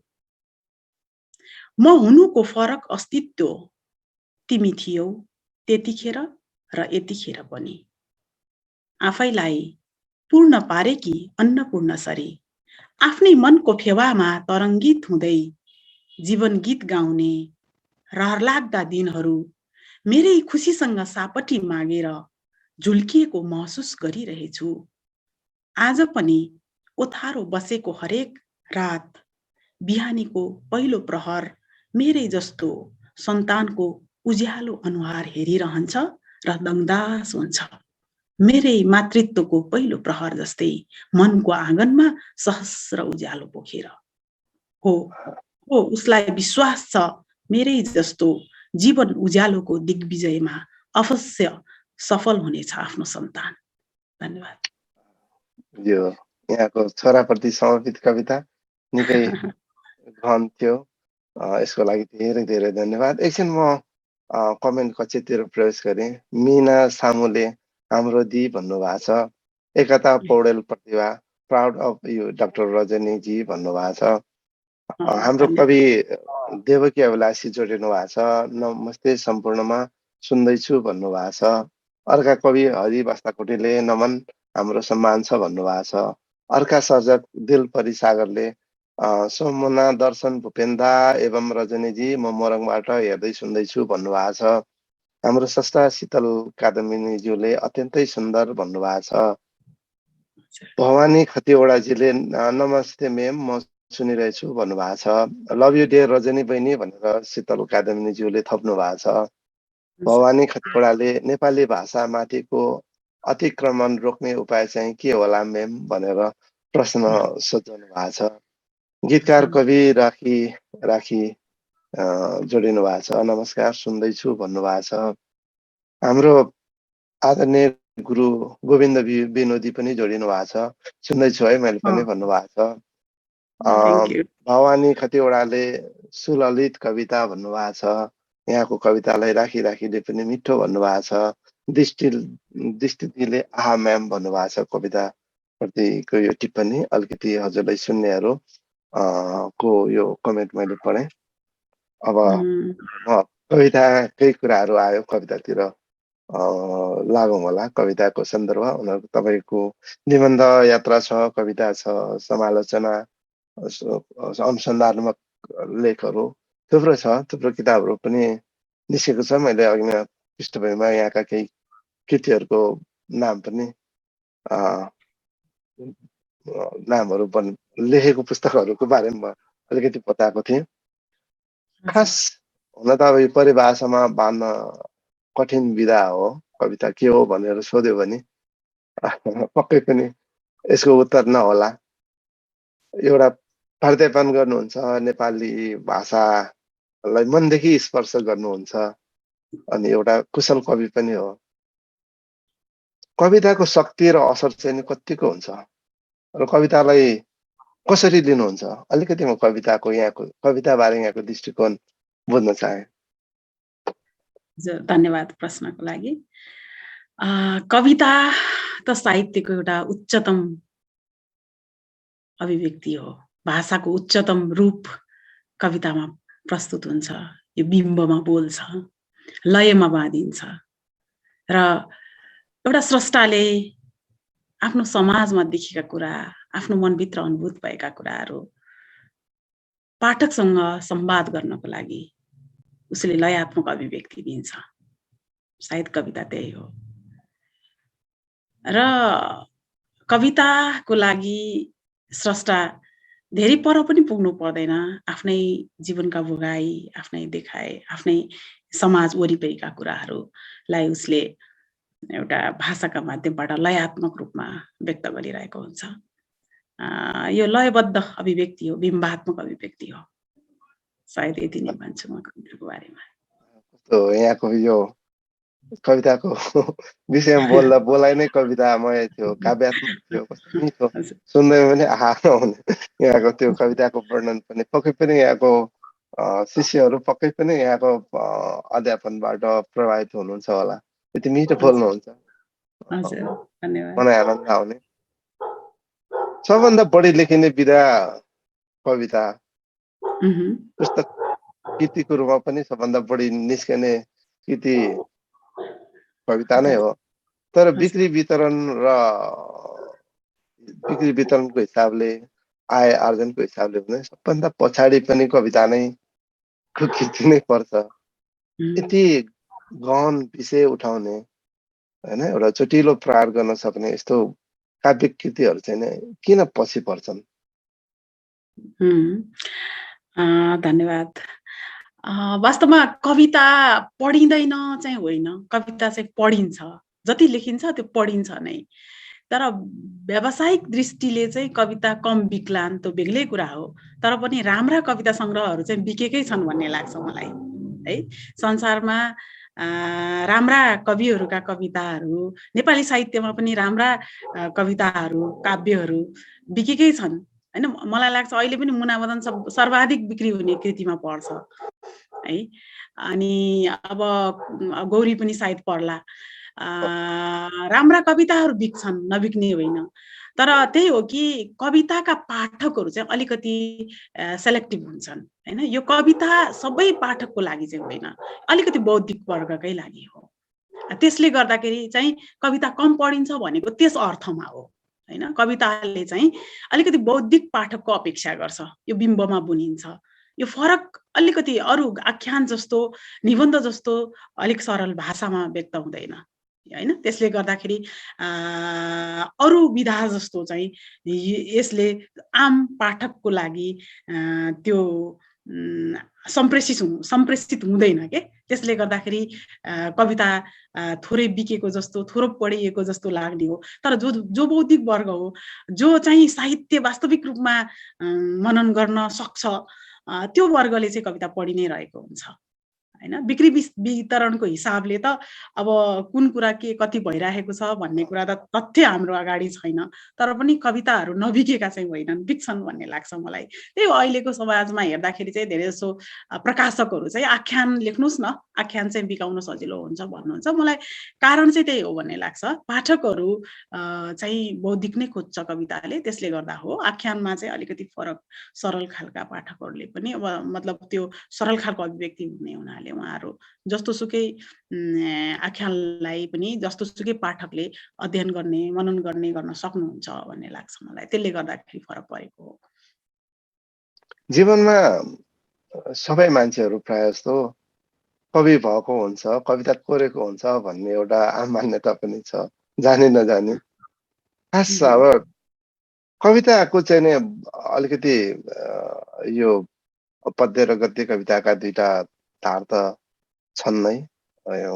म हुनुको फरक अस्तित्व तिमी थियौ त्यतिखेर र यतिखेर पनि। आफैलाई पूर्ण पारेकी अन्नपूर्णसरी आफ्नै मनको फेवामा तरङ्गित हुँदै जीवन गीत गाउने रहरलाग्दा दिनहरू मेरै खुसीसँग सापटी मागेर झुल्किएको महसुस गरिरहेछु। आज पनि ओथारो बसेको हरेक रात बिहानीको पहिलो प्रहर मेरै जस्तो सन्तानको उज्यालो अनुहार हेरिरहन्छ र दङदास हुन्छ। मेरै मातृत्वको पहिलो प्रहर जस्तै मनको आँगनमा सहस्र उज्यालो पोखेर हो उसलाई विश्वास छ मेरै जस्तो जीवन उज्यालोको दिग्विजयमा अवश्य सफल हुनेछ आफ्नो सन्तान। धन्यवाद। यो यहाँको छोराप्रति समर्पित कविता निकै गहन थियो यसको लागि धेरै धेरै धन्यवाद। एकछिन म कमेन्ट कक्षतिर प्रवेश गरेँ। मिना सामुले हाम्रो दी भन्नुभएको छ। एकता पौडेल प्रतिभा प्राउड अफ यु डाक्टर रजनीजी भन्नुभएको छ। हाम्रो कवि देवकी अभिलाषी जोडिनु भएको छ। नमस्ते सम्पूर्णमा सुन्दैछु भन्नुभएको छ। अर्का कवि हरि बास्ताकोटीले नमन हाम्रो सम्मान छ भन्नुभएको छ। अर्का सर्जक दिल परिसागरले सोमुना दर्शन भूपेन्दा एवं रजनीजी म मोरङबाट हेर्दै सुन्दैछु भन्नुभएको छ। हाम्रो संस्था शीतल कादम्बिनीज्यूले अत्यन्तै सुन्दर भन्नुभएको छ। भवानी खतिवडाजीले नमस्ते मेम, म सुनिरहेछु भन्नुभएको छ। लभ यु डियर रजनी बहिनी भनेर शीतल कादम्बीज्यूले थप्नु भएको छ। भवानी खतिवडाले नेपाली भाषा माथिको अतिक्रमण रोक्ने उपाय चाहिँ के होला मेम भनेर प्रश्न सोध्नु भएको छ। गीतकार कवि राखी राखी जोडिनु भएको छ। नमस्कार, सुन्दैछु भन्नुभएको छ। हाम्रो आदरणीय गुरु गोविन्द विनोदी पनि जोडिनु भएको छ। सुन्दैछु है मैले पनि भन्नुभएको छ। भवानी खतिवडाले सुललित कविता भन्नुभएको छ। यहाँको कवितालाई राखी राखीले पनि मिठो भन्नुभएको छ। दृष्टिले आहा म्याम भन्नुभएको छ। कविता प्रतिको यो टिप्पणी अलिकति हजुरलाई सुन्नेहरू को यो कमेन्ट मैले पढेँ। अब म कविताकै कुराहरू आयो, कवितातिर लागौँ होला। कविताको सन्दर्भ उनीहरूको तपाईँको निबन्ध यात्रा छ, कविता छ, समालोचना, अनुसन्धात्मक लेखहरू थुप्रो छ। थुप्रो किताबहरू पनि निस्केको छ। मैले अघि पृष्ठभूमिमा यहाँका केही कृतिहरूको नाम पनि नामहरू लेखेको पुस्तकहरूको बारेमा अलिकति बताएको थिएँ। खास हुन त अब यो परिभाषामा बाँध्न कठिन विधा हो। कविता के हो भनेर सोध्यो भने पक्कै पनि यसको उत्तर नहोला। एउटा प्राध्यापन गर्नुहुन्छ, नेपाली भाषालाई मनदेखि स्पर्श गर्नुहुन्छ, अनि एउटा कुशल कवि पनि हो। कविताको शक्ति र असर चाहिँ कतिको हुन्छ र कवितालाई कसरी लिनुहुन्छ? अलिकति म कविताको यहाँको कविताबारे यहाँको दृष्टिकोण बुझ्न चाहे। धन्यवाद प्रश्नको लागि। कविता त साहित्यको एउटा उच्चतम अभिव्यक्ति हो। भाषाको उच्चतम रूप कवितामा प्रस्तुत हुन्छ। यो बिम्बमा बोल्छ, लयमा बाँधिन्छ र एउटा स्रष्टाले आफ्नो समाजमा देखेका कुरा, आफ्नो मनभित्र अनुभूत भएका कुराहरू पाठकसँग संवाद गर्नको लागि उसले लयात्मक अभिव्यक्ति दिन्छ। सायद कविता त्यही हो। र कविताको लागि स्रष्टा धेरै पर पनि पुग्नु पर्दैन। आफ्नै जीवनका भोगाई, आफ्नै देखाए, आफ्नै समाज वरिपरिका कुराहरूलाई उसले एउटा भाषाका माध्यमबाट लयात्मक रूपमा व्यक्त गरिरहेको हुन्छ। यो लयबद्ध अभिव्यक्ति हो, बिम्बात्मक अभिव्यक्ति हो। सायद यति नै भन्छु म कविताको बारेमा। यहाँको यो कविताको विषयमा बोल्दा बोलाइ नै कवितामय थियो, काव्यात्मक थियो, कस्तो मिठो सुन्दैमा पनि आहा हुने। यहाँको त्यो कविताको वर्णन पनि पक्कै पनि यहाँको शिष्यहरू पक्कै पनि यहाँको अध्यापनबाट प्रभावित हुनुहुन्छ होला। यति मिठो बोल्नुहुन्छ, मलाई आनन्द आउने। सबभन्दा बढी लेखिने विधा कविता, पुस्तक कृतिको रूपमा पनि सबभन्दा बढी निस्कने कृति कविता नै हो। तर बिक्री वितरणको हिसाबले, आय आर्जनको हिसाबले भने सबभन्दा पछाडि पनि कविता नै कृति नै पर्छ। यति गहन विषय उठाउने होइन, एउटा चटिलो प्रहार गर्न सक्ने यस्तो काव्य कृतिहरू चाहिँ किन पछि पर्छन्? धन्यवाद। वास्तवमा कविता पढिँदैन चाहिँ होइन, कविता चाहिँ पढिन्छ। जति लेखिन्छ त्यो पढिन्छ नै। तर व्यावसायिक दृष्टिले चाहिँ कविता कम बिक्लान्, त्यो बेग्लै कुरा हो। तर पनि राम्रा कविता सङ्ग्रहहरू चाहिँ बिकेकै छन् भन्ने लाग्छ मलाई है। संसारमा राम्रा कविहरूका कविताहरू, नेपाली साहित्यमा पनि राम्रा कविताहरू, काव्यहरू बिकेकै छन् हैन। मलाई लाग्छ अहिले पनि मुनामदन सर्वाधिक बिक्री हुने कृतिमा पर्छ है। अनि अब गौरी पनि सायद पर्ला। राम्रा कविताहरू बिक्छन्, नबिक्ने होइन। तर त्यही हो कि कविताका पाठकहरू चाहिँ अलिकति सेलेक्टिभ हुन्छन् हैन। यो कविता सबै पाठकको लागि चाहिँ होइन, अलिकति बौद्धिक वर्गकै लागि हो। त्यसले गर्दाखेरि चाहिँ कविता कम पढिन्छ भनेको त्यस अर्थमा हो हैन। कविताले चाहिँ अलिकति बौद्धिक पाठकको अपेक्षा गर्छ, यो बिम्बमा बुनिन्छ। यो फरक अलिकति अरू आख्यान जस्तो, निबन्ध जस्तो अलिक सरल भाषामा व्यक्त हुँदैन। हैन? त्यसले गर्दाखेरि अरू विधा जस्तो चाहिँ यसले आम पाठकको लागि त्यो सम्प्रेषित हुँदैन के। त्यसले गर्दाखेरि कविता थोरै बिकेको जस्तो, थोरै पढिएको जस्तो लाग्ने हो। तर जो बौद्धिक वर्ग हो, जो चाहिँ साहित्य वास्तविक रूपमा मनन गर्न सक्छ, त्यो वर्गले चाहिँ कविता पढि नै रहेको हुन्छ। हैन? बिक्री वितरणको हिसाबले त अब कुन कुरा के कति भइराखेको छ भन्ने कुरा त तथ्य हाम्रो अगाडि छैन। तर पनि कविताहरू नबिकेका चाहिँ होइनन्, बिक्छन् भन्ने लाग्छ मलाई। त्यही हो अहिलेको समाजमा हेर्दाखेरि चाहिँ धेरैजसो प्रकाशकहरू चाहिँ आख्यान लेख्नुस् न, आख्यान चाहिँ बिकाउन सजिलो हुन्छ भन्नुहुन्छ। मलाई कारण चाहिँ त्यही हो भन्ने लाग्छ। पाठकहरू चाहिँ बौद्धिक नै खोज्छ कविताले, त्यसले गर्दा हो। आख्यानमा चाहिँ अलिकति फरक, सरल खालका पाठकहरूले पनि अब मतलब त्यो सरल खालको अभिव्यक्ति हुने हुनाले उहाँहरू जस्तोसुकै आख्यानलाई पनि जस्तोसुकै पाठकले अध्ययन गर्ने, मनन गर्न सक्नुहुन्छ भन्ने लाग्छ मलाई। त्यसले गर्दाखेरि फरक परेको हो। जीवनमा सबै मान्छेहरू प्रायः जस्तो कवि भएको हुन्छ, कविता कोरेको हुन्छ भन्ने एउटा आम मान्यता पनि छ, जानी नजानी। खास अब कविताको चाहिँ नि अलिकति यो पद्य र गद्य कविताका दुईटा धार त छन् नै। लय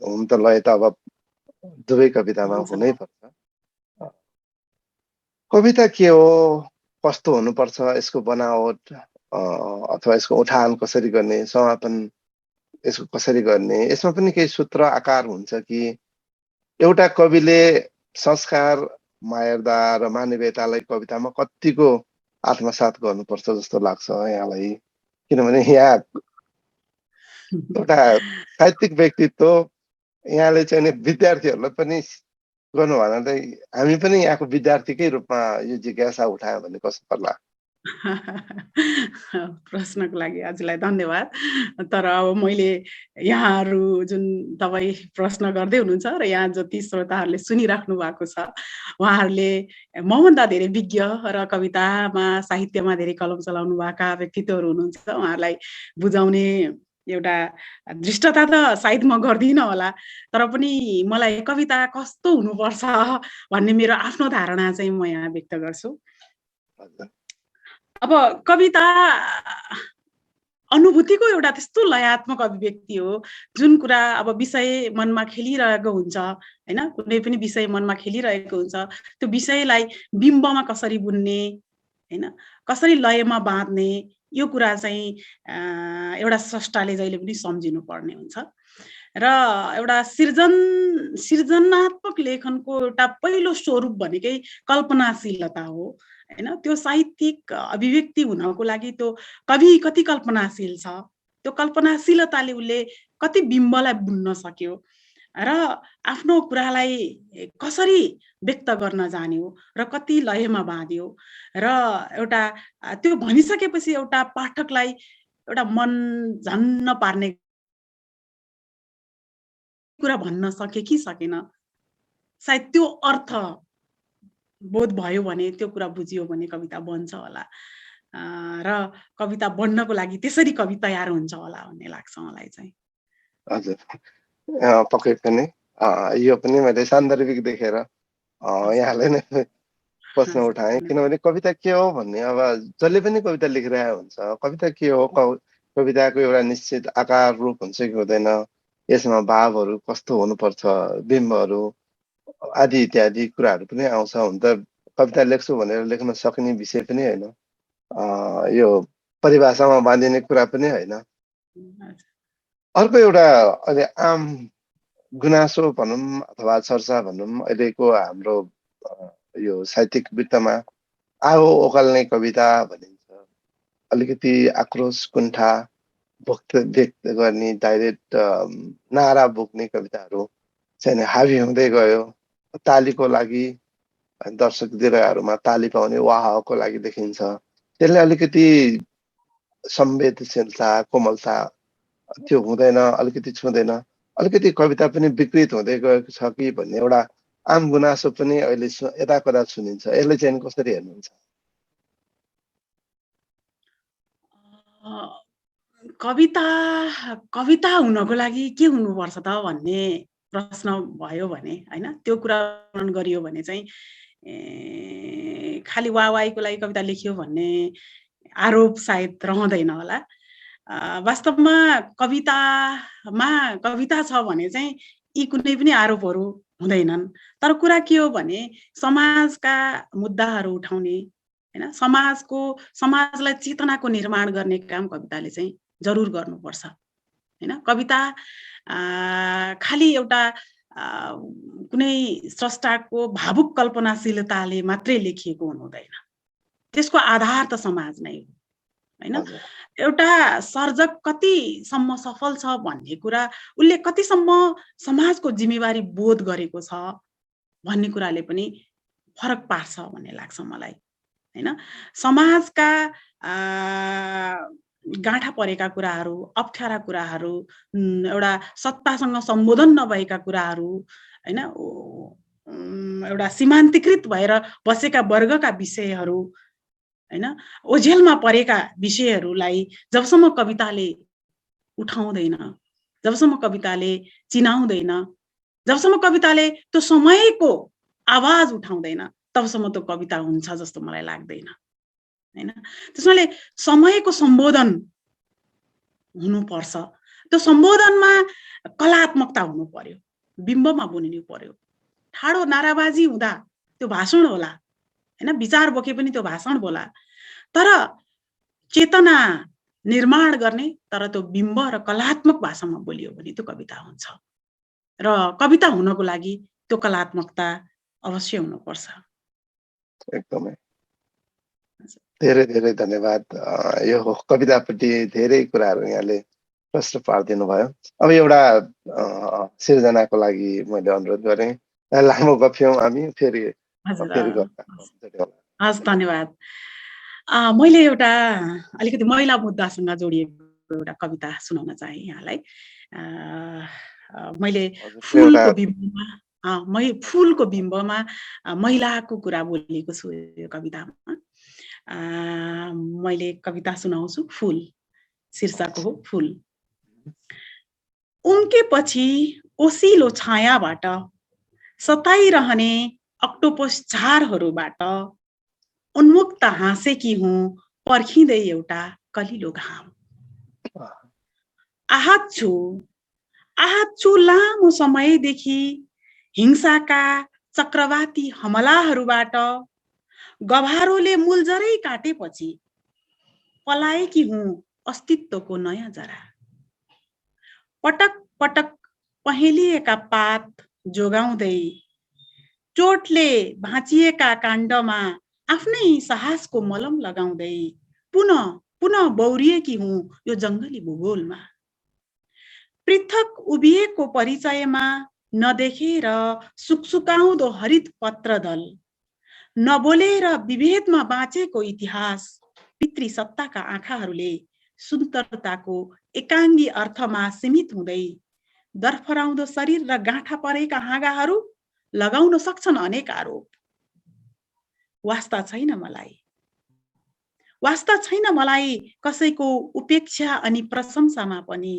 हुन त लय त अब दुवै कवितामा हुन्छ। हुनै पर्छ। कविता के हो, कस्तो हुनुपर्छ, यसको बनावट अथवा यसको उठान कसरी गर्ने, समापन यसको कसरी गर्ने, यसमा पनि केही सूत्र आकार हुन्छ कि एउटा कविले संस्कार, मार्यादा र मानवीयतालाई कवितामा कतिको आत्मसात गर्नुपर्छ जस्तो लाग्छ यहाँलाई? किनभने यहाँ एउटा साहित्यिक व्यक्तित्व यहाँले चाहिँ नि विद्यार्थीहरूलाई पनि गर्नु भएन त हामी पनि यहाँको विद्यार्थीकै रूपमा यो जिज्ञासा उठायो भने कस्तो पर्ला? प्रश्नको लागि हजुरलाई धन्यवाद। तर अब मैले यहाँहरू जुन तपाईँ प्रश्न गर्दै हुनुहुन्छ र यहाँ जति श्रोताहरूले सुनिराख्नु भएको छ, उहाँहरूले मभन्दा धेरै विज्ञ र कवितामा, साहित्यमा धेरै कलम चलाउनु भएका व्यक्तित्वहरू हुनुहुन्छ। उहाँहरूलाई बुझाउने एउटा धृष्टता त सायद म गर्दिनँ होला। तर पनि मलाई कविता कस्तो हुनुपर्छ भन्ने मेरो आफ्नो धारणा चाहिँ म यहाँ व्यक्त गर्छु। अब कविता अनुभूतिको एउटा त्यस्तो लयात्मक अभिव्यक्ति हो, जुन कुरा अब विषय मनमा खेलिरहेको हुन्छ, हैन? कुनै पनि विषय मनमा खेलिरहेको हुन्छ, त्यो विषयलाई बिम्बमा कसरी बुन्ने, हैन? कसरी लयमा बाँध्ने, यो कुरा चाहिँ एउटा स्रष्टाले जहिले पनि सम्झिनु पर्ने हुन्छ। र एउटा सृजनात्मक लेखनको एउटा पहिलो स्वरूप भनेकै कल्पनाशीलता हो, हैन? त्यो साहित्यिक अभिव्यक्ति हुनको लागि त्यो कवि कति कल्पनाशील छ, त्यो कल्पनाशीलताले उसले कति बिम्बलाई बुन्न सक्यो र आफ्नो कुरालाई कसरी व्यक्त गर्न जान्यो र कति लयमा बाँध्यो र एउटा त्यो भनिसकेपछि एउटा पाठकलाई एउटा मन झन्न पार्ने कुरा भन्न सके कि सकेन। सायद त्यो अर्थ बोध भयो भने, त्यो कुरा बुझियो भने कविता बन्छ होला। र कविता बन्नको लागि त्यसरी कवि तयार हुन्छ होला भन्ने लाग्छ मलाई चाहिँ। हजुर, पक्कै पनि यो पनि मैले सान्दर्भिक देखेर यहाँले नै प्रश्न उठाएँ। किनभने कविता के हो भन्ने अब जसले पनि कविता लेखिरहेको हुन्छ, कविता के हो, कविताको एउटा निश्चित आकार रूप हुन्छ कि हुँदैन, यसमा भावहरू कस्तो हुनुपर्छ, बिम्बहरू आदि इत्यादि कुराहरू पनि आउँछ। हुन त कविता लेख्छु भनेर लेख्न सक्ने विषय पनि होइन, यो परिभाषामा बाँधिने कुरा पनि होइन। अर्को एउटा अहिले आम गुनासो भनौँ अथवा चर्चा भनौँ अहिलेको हाम्रो यो साहित्यिक वृत्तमा आगो ओकाल्ने कविता भनिन्छ। अलिकति आक्रोश, कुण्ठा व्यक्त गर्ने, डाइरेक्ट नारा बोक्ने कविताहरू चाहिँ हाबी हुँदै गयो। तालीको लागि दर्शक दिलहरूमा ताली पाउने वाहको लागि देखिन्छ। त्यसले अलिकति संवेदनशीलता, कोमलता त्यो हुँदैन, अलिकति छुँदैन, अलिकति कविता पनि विकृत हुँदै गएको छ कि भन्ने एउटा आम गुनासो पनि अहिले यताकता सुनिन्छ। यसले चाहिँ कसरी हेर्नुहुन्छ? कविता कविता हुनको लागि के हुनुपर्छ त भन्ने प्रश्न भयो भने हैन, त्यो कुरा वर्णन गरियो भने चाहिँ खालि वाहवाहीको लागि कविता लेखियो भन्ने आरोप सायद रहँदैन होला। वास्तवमा कविता छ भने चाहिँ यी कुनै पनि आरोपहरू हुँदैनन्। तर कुरा के हो भने समाजका मुद्दाहरू उठाउने हैन, समाजलाई चेतनाको निर्माण गर्ने काम कविताले चाहिँ जरुर गर्नुपर्छ हैन। कविता खालि एउटा कुनै स्रष्टाको भावुक कल्पनाशीलताले मात्रै लेखिएको हुनुहुँदैन। त्यसको आधार त समाज नै हो हैन। एउटा सर्जक कतिसम्म सफल छ भन्ने कुरा उसले कतिसम्म समाजको जिम्मेवारी बोध गरेको छ भन्ने कुराले पनि फरक पार्छ भन्ने लाग्छ मलाई हैन। समाजका गाँठा परेका कुराहरू, अप्ठ्यारा कुराहरू, एउटा सत्तासँग सम्बोधन नभएका कुराहरू हैन, एउटा सीमान्तकृत भएर बसेका वर्गका विषयहरू हैन, ओझेलमा परेका विषयहरूलाई जबसम्म कविताले उठाउँदैन, जबसम्म कविताले चिनाउँदैन, जबसम्म कविताले त्यो समयको आवाज उठाउँदैन, तबसम्म त्यो कविता हुन्छ जस्तो मलाई लाग्दैन हैन। त्यसैले समयको सम्बोधन हुनुपर्छ। त्यो सम्बोधनमा कलात्मकता हुनु पर्यो, बिम्बमा बुनिनु पर्यो। ठाडो नाराबाजी हुँदा त्यो भाषण होला हैन, विचार बोके पनि त्यो भाषण होला। तर चेतना निर्माण गर्ने, तर त्यो बिम्ब र कलात्मक भाषामा बोलियो भने त्यो कविता हुन्छ। र कविता हुनको लागि त्यो कलात्मकता अवश्य हुनुपर्छ। एकदमै धेरै धेरै धन्यवाद। यो कवितापट्टि धेरै कुराहरू यहाँले प्रश्न पारिदिनु भयो। अब एउटा सिर्जनाको लागि मैले अनुरोध गरेँ, लामो गफ्यौँ हामी, फेरि हस् धन्यवाद। मैले एउटा अलिकति महिला मुद्दासँग जोडिएको एउटा कविता सुनाउन चाहे यहाँलाई। मैले फुलको बिम्बमा महिलाको कुरा बोलेको छु यो कवितामा। मैले कविता सुनाउँछु, फुल शीर्षक हो फुल। उम्केपछि ओसिलो छायाबाट सताइरहने अक्टोपस झारहरूबाट उन्मुक्त हाँसेकी हुँ पर्खिँदै एउटा कलिलो घाम। आहत छु लामो समयदेखि हिंसाका चक्रवाती हमलाहरूबाट। गभारोले मूलजरै काटेपछि पलाएकी हुँ अस्तित्वको नयाँ जरा। पटक पटक पहेलिएका पात जोगाउँदै चोटले भाँचिएका काण्डमा आफ्नै साहसको मलम लगाउँदै पुनः बौरिएकी हुँ यो जङ्गली भूगोलमा। पृथक उभिएको परिचयमा नदेखेर सुकसुकाउँदो हरित पत्रदल, नबोलेर विभेदमा बाँचेको इतिहास। पितृ सत्ताका आँखाहरूले सुन्दरताको एकाङ्गी अर्थमा सीमित हुँदै दरफराउँदो शरीर र गाँठा परेका हाँगाहरू लगाउन सक्छन् अनेक आरोप। वास्ता छैन मलाई कसैको उपेक्षा अनि प्रशंसामा पनि।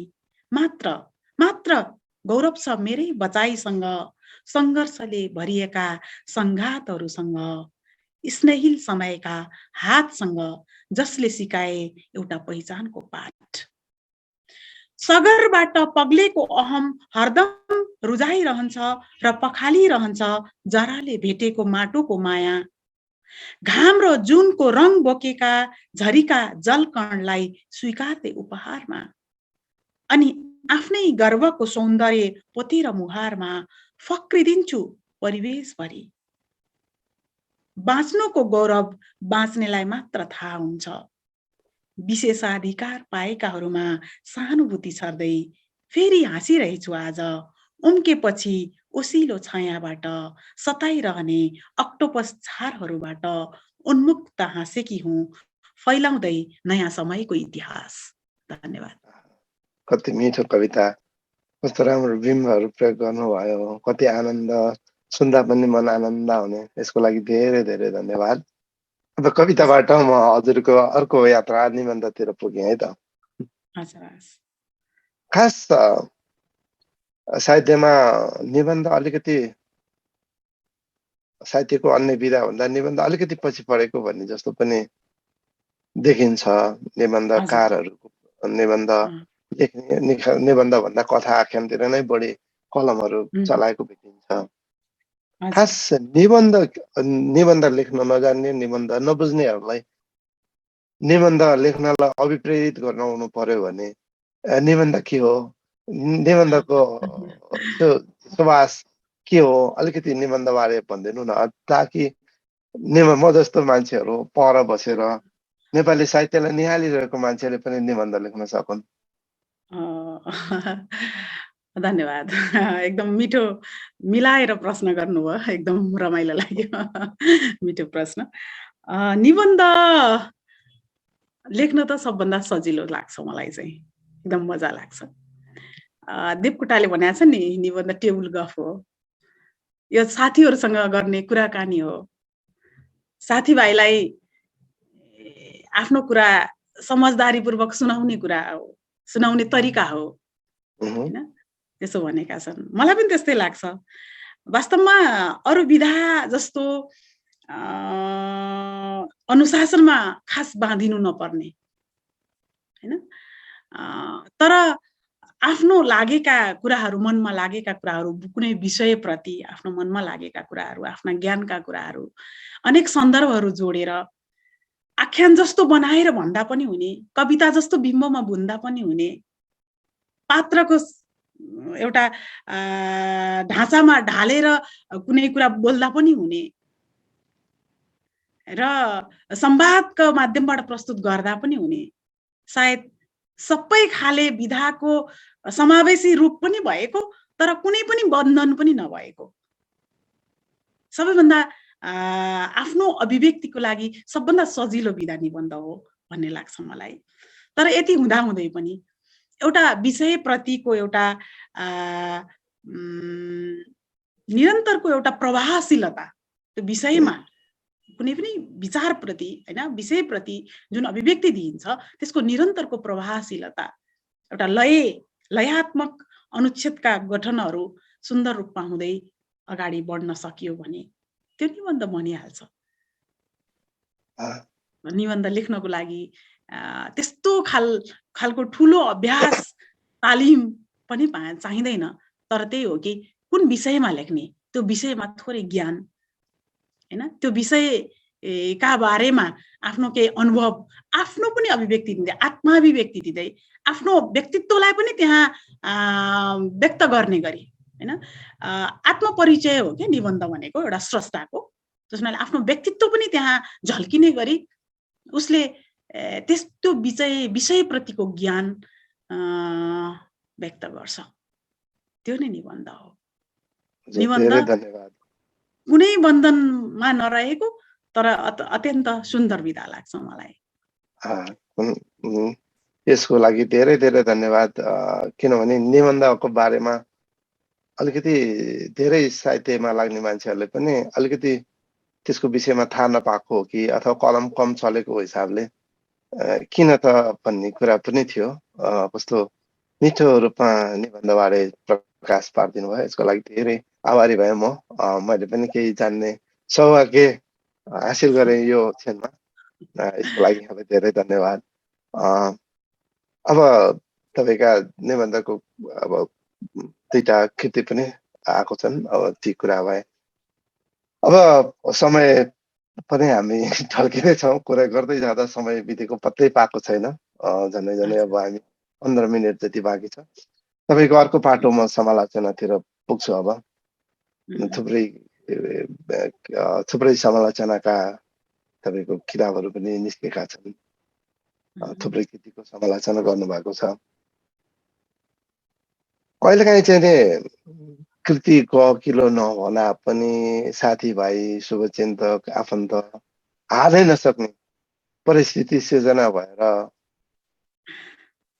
मात्र गौरव छ मेरै बचाइसँग, सङ्घर्षले भरिएका सङ्घातहरूसँग, स्नेहिल समयका हातसँग, जसले सिकाए एउटा पहिचानको पाठ। सगरबाट पग्लेको अहम हरदम रुझाइरहन्छ र पखालिरहन्छ जराले भेटेको माटोको माया। घाम र जुनको रङ बोकेका झरीका जलकणलाई स्वीकार्दै उपहारमा, अनि आफ्नै गर्वको सौन्दर्य पोतेर मुहारमा फक्रिदिन्छु परिवेशभरि। बाँच्नुको गौरव बाँच्नेलाई मात्र थाहा हुन्छ। विशेषाधिकार पाएकाहरूमा सहानुभूति छर्दै फेरि हाँसिरहेछु आज। उम्केपछि ओसिलो छायाबाट सताइरहने अक्टोपस झारहरूबाट उन्मुक्त हाँसेकी हुँ फैलाउँदै नयाँ समयको इतिहास। धन्यवाद। कति मिठो कविता, कस्तो राम्रो बिम्बहरू प्रयोग गर्नुभयो, कति आनन्द, सुन्दा पनि मन आनन्द हुने। यसको लागि धेरै धेरै धन्यवाद। अब कविताबाट म हजुरको अर्को यात्रा निबन्धतिर पुगेँ है त। खास साहित्यमा निबन्ध अलिकति साहित्यको अन्य विधा भन्दा निबन्ध अलिकति पछि परेको भन्ने जस्तो पनि देखिन्छ। हजुर। निबन्धकारहरूको निबन्ध अँ, लेख्ने निबन्ध भन्दा कथा आख्यानतिर नै बढी कलमहरू हुँ, चलाएको भेटिन्छ। हजुर। खास निबन्ध निबन्ध लेख्न नजान्ने निबन्ध नबुझ्नेहरूलाई निबन्ध लेख्नलाई अभिप्रेरित गराउनु पर्यो भने निबन्ध के हो, निबन्धको सुवास के हो, अलिकति निबन्धबारे भनिदिनु न, ताकि म जस्तो मान्छेहरू पर बसेर नेपाली साहित्यलाई निहालिरहेको मान्छेले पनि निबन्ध लेख्न सकुन्। धन्यवाद। एकदम मिठो मिलाएर प्रश्न गर्नुभयो। एकदम रमाइलो लाग्यो। मिठो प्रश्न। निबन्ध लेख्न त सबभन्दा सजिलो लाग्छ मलाई चाहिँ। एकदम मजा लाग्छ। देवकोटाले भनेको छ नि, निबन्ध टेबल गफ हो। यो साथीहरूसँग गर्ने कुराकानी हो। साथीभाइलाई आफ्नो कुरा समझदारीपूर्वक सुनाउने कुरा हो, सुनाउने तरिका हो, उहुँ, हैन? त्यसो भनेका छन्। मलाई पनि त्यस्तै लाग्छ। वास्तवमा अरू विधा जस्तो अ, अनुशासनमा खास बाँधिनु नपर्ने, हैन? तर आफ्नो लागेका कुराहरू, मनमा लागेका कुराहरू, कुनै विषयप्रति आफ्नो मनमा लागेका कुराहरू, आफ्ना ज्ञानका कुराहरू, अनेक सन्दर्भहरू जोडेर आख्यान जस्तो बनाएर भन्दा पनि हुने, कविता जस्तो बिम्बमा बुन्दा पनि हुने, पात्रको एउटा ढाँचामा ढालेर कुनै कुरा बोल्दा पनि हुने र संवादको माध्यमबाट प्रस्तुत गर्दा पनि हुने। सायद सबै खाले विधाको समावेशी रूप पनि भएको, तर कुनै पनि बन्धन पनि नभएको। सबैभन्दा आफ्नो अभिव्यक्तिको लागि सबभन्दा सजिलो विधा निबन्ध हो भन्ने लाग्छ मलाई। तर यति हुँदाहुँदै पनि एउटा विषयप्रतिको एउटा अ, उम्, निरन्तरको एउटा प्रवाहशीलता, त्यो विषयमा कुनै पनि विचारप्रति हैन, विषयप्रति जुन अभिव्यक्ति दिइन्छ, त्यसको निरन्तरको प्रवाहशीलता, एउटा लयात्मक अनुच्छेदका गठनहरू सुन्दर रूपमा हुँदै अगाडि बढ्न सकियो भने त्यो निबन्ध बनिहाल्छ। अ, निबन्ध लेख्नको लागि त्यस्तो खालको ठुलो अभ्यास, तालिम पनि चाहिँदैन। तर त्यही हो कि कुन विषयमा लेख्ने, त्यो विषयमा थोरै ज्ञान, हैन? त्यो विषय का बारेमा आफ्नो केही अनुभव, आफ्नो पनि अभिव्यक्ति दिँदै, आत्माभिव्यक्ति दिँदै, आफ्नो व्यक्तित्वलाई पनि त्यहाँ व्यक्त गर्ने गरी, हैन? आत्मपरिचय हो क्या निबन्ध भनेको एउटा स्रष्टाको। त्यसमाले आफ्नो व्यक्तित्व पनि त्यहाँ झल्किने गरी उसले त्यो विषयप्रतिको ज्ञान व्यक्त गर्छ। त्यो नै निबन्ध हो। हजुर, निबन्ध धेरै धन्यवाद। कुनै बन्धनमा नरहेको तर अत्यन्त सुन्दर विधा लाग्छ मलाई। अ, उम्, उम्, यसको लागि धेरै धेरै धन्यवाद। किनभने निबन्धको बारेमा अलिकति धेरै साहित्यमा लाग्ने मान्छेहरूले पनि अलिकति त्यसको विषयमा थाहा नपाएको हो कि अथवा कलम कम चलेको हिसाबले किन त भन्ने कुरा पनि थियो। कस्तो मिठो रूपमा निबन्धबारे प्रकाश पारिदिनु भयो, यसको लागि धेरै आभारी भएँ म। मैले पनि केही जान्ने सौभाग्य हासिल गरेँ यो क्षणमा। यसको लागि यहाँलाई धेरै धन्यवाद। अ, अब तपाईँका निबन्धको अब 2 टा कृति पनि आएको छन्। अब ती कुरा भए। अब समय पनि हामी ढल्किँदै छौँ। कुरा गर्दै जाँदा समय बितेको पत्तै पाएको छैन। झन्डै झन्डै अच्छा। अब हामी 15 मिनट जति बाँकी छ। तपाईँको अर्को पाटो म समालोचनातिर पुग्छु अब। थुप्रै थुप्रै समालोचनाका तपाईँको किताबहरू पनि निस्केका छन्। थुप्रै कृतिको समालोचना गर्नुभएको छ। कहिलेकाहीँ चाहिँ नि कृति गहकिलो नहोला पनि साथीभाइ, शुभचिन्तक, आफन्त हालै नसक्ने परिस्थिति सिर्जना भएर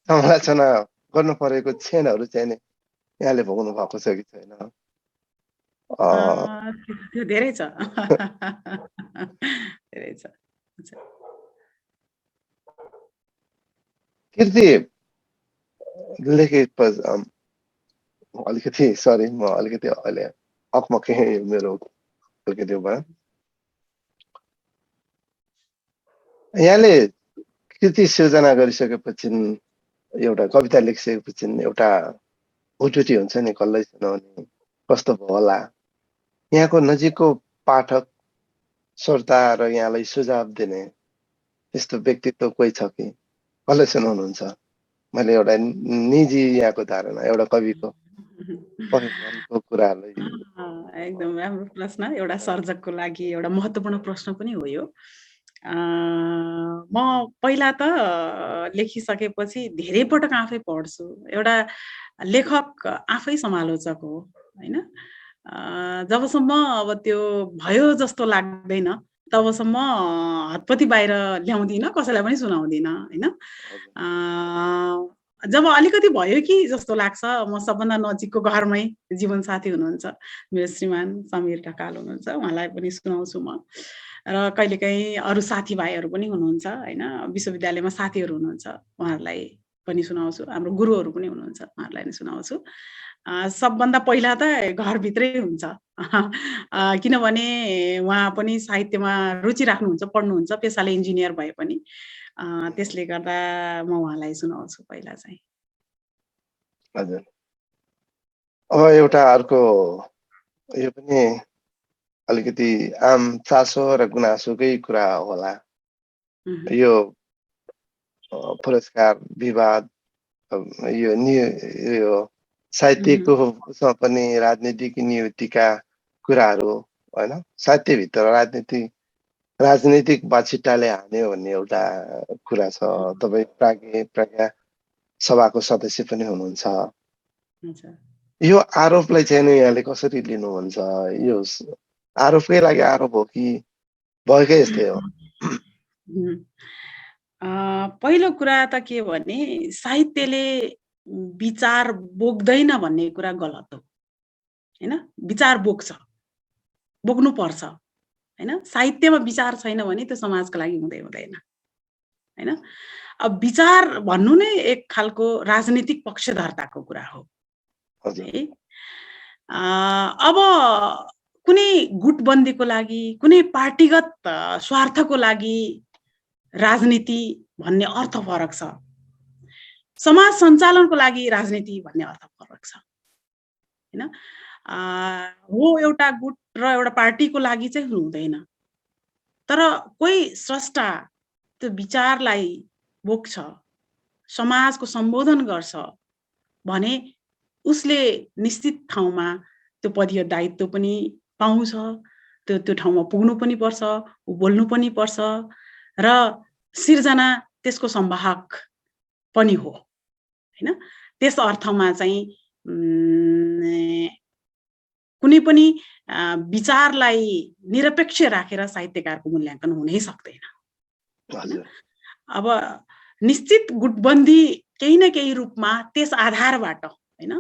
समालोचना गर्नु परेको क्षणहरू चाहिँ नि यहाँले भोग्नु भएको छ कि छैन? अ, त्यो धेरै छ। धेरै छ। अच्छा। कृति लेखे अलिकति सरी, म अलिकति अहिले अकमकै मेरो अलिकति भयो। यहाँले कृति सिर्जना गरिसकेपछि एउटा कविता लेखिसकेपछि एउटा उटुटी हुन्छ नि, कसलाई सुनाउने कस्तो भयो होला। यहाँको नजिकको पाठक श्रोता र यहाँलाई सुझाव दिने त्यस्तो व्यक्तित्व कोही छ कि कसलाई सुनाउनुहुन्छ? मैले एउटा निजी यहाँको धारणा, एउटा कविको मनको कुरालाई। एकदम राम्रो प्रश्न, एउटा सर्जकको लागि एउटा महत्त्वपूर्ण प्रश्न पनि हो यो। म पहिला त लेखिसकेपछि धेरै पटक आफै पढ्छु। एउटा लेखक आफै समालोचक हो, होइन? जबसम्म अब त्यो भयो जस्तो लाग्दैन, तबसम्म हतपति बाहिर ल्याउँदिनँ, कसैलाई पनि सुनाउँदिनँ, होइन? जब अलिकति भयो कि जस्तो लाग्छ, म सबभन्दा नजिकको घरमै जीवनसाथी हुनुहुन्छ, मेरो श्रीमान समीर ढकाल हुनुहुन्छ, उहाँलाई पनि सुनाउँछु म। र कहिलेकाहीँ अरू साथीभाइहरू पनि हुनुहुन्छ, होइन? विश्वविद्यालयमा साथीहरू हुनुहुन्छ, उहाँहरूलाई पनि सुनाउँछु। हाम्रो गुरुहरू पनि हुनुहुन्छ, उहाँहरूलाई पनि सुनाउँछु। सबभन्दा पहिला त घरभित्रै हुन्छ। किनभने उहाँ पनि साहित्यमा रुचि राख्नुहुन्छ, पढ्नुहुन्छ, पेसाले इन्जिनियर भए पनि। त्यसले गर्दा म उहाँलाई सुनाउँछु पहिला चाहिँ। हजुर। अब एउटा अर्को यो पनि अलिकति आम चासो र गुनासोकै कुरा होला। यो पुरस्कार विवाद, यो साहित्यको उसमा पनि राजनीतिक नियुक्तिका कुराहरू, होइन? साहित्यभित्र राजनीतिक बाछिटाले हान्यो भन्ने एउटा कुरा छ। तपाईँ प्राज्ञ सभाको सदस्य पनि हुनुहुन्छ। यो आरोपलाई चाहिँ नि यहाँले कसरी लिनुहुन्छ? यो आरोपकै लागि आरोप हो कि भएकै यस्तै हो? पहिलो कुरा त के भने साहित्यले विचार बोक्दैन भन्ने कुरा गलत हो, होइन? विचार बोक्नुपर्छ, होइन? साहित्यमा विचार छैन भने त्यो समाजको लागि हुँदैन, होइन? अब विचार भन्नु नै एक खालको राजनीतिक पक्षधरताको कुरा हो, है? अब कुनै गुटबन्दीको लागि, कुनै पार्टीगत स्वार्थको लागि राजनीति भन्ने अर्थ फरक छ। समाज सञ्चालनको लागि राजनीति भन्ने अर्थ फरक छ, होइन? हो एउटा गुट र एउटा पार्टीको लागि चाहिँ हुँदैन। तर कोही स्रष्टा त्यो विचारलाई बोक्छ, समाजको सम्बोधन गर्छ भने उसले निश्चित ठाउँमा त्यो पदीय दायित्व पनि पाउँछ, त्यो ठाउँमा पुग्नु पनि पर्छ, ऊ बोल्नु पनि पर्छ र सिर्जना त्यसको संवाहक पनि हो, होइन? त्यस अर्थमा चाहिँ कुनै पनि विचारलाई निरपेक्ष राखेर साहित्यकारको मूल्याङ्कन हुनै सक्दैन। अब निश्चित गुटबन्दी केही न केही रूपमा त्यस आधारबाट, होइन?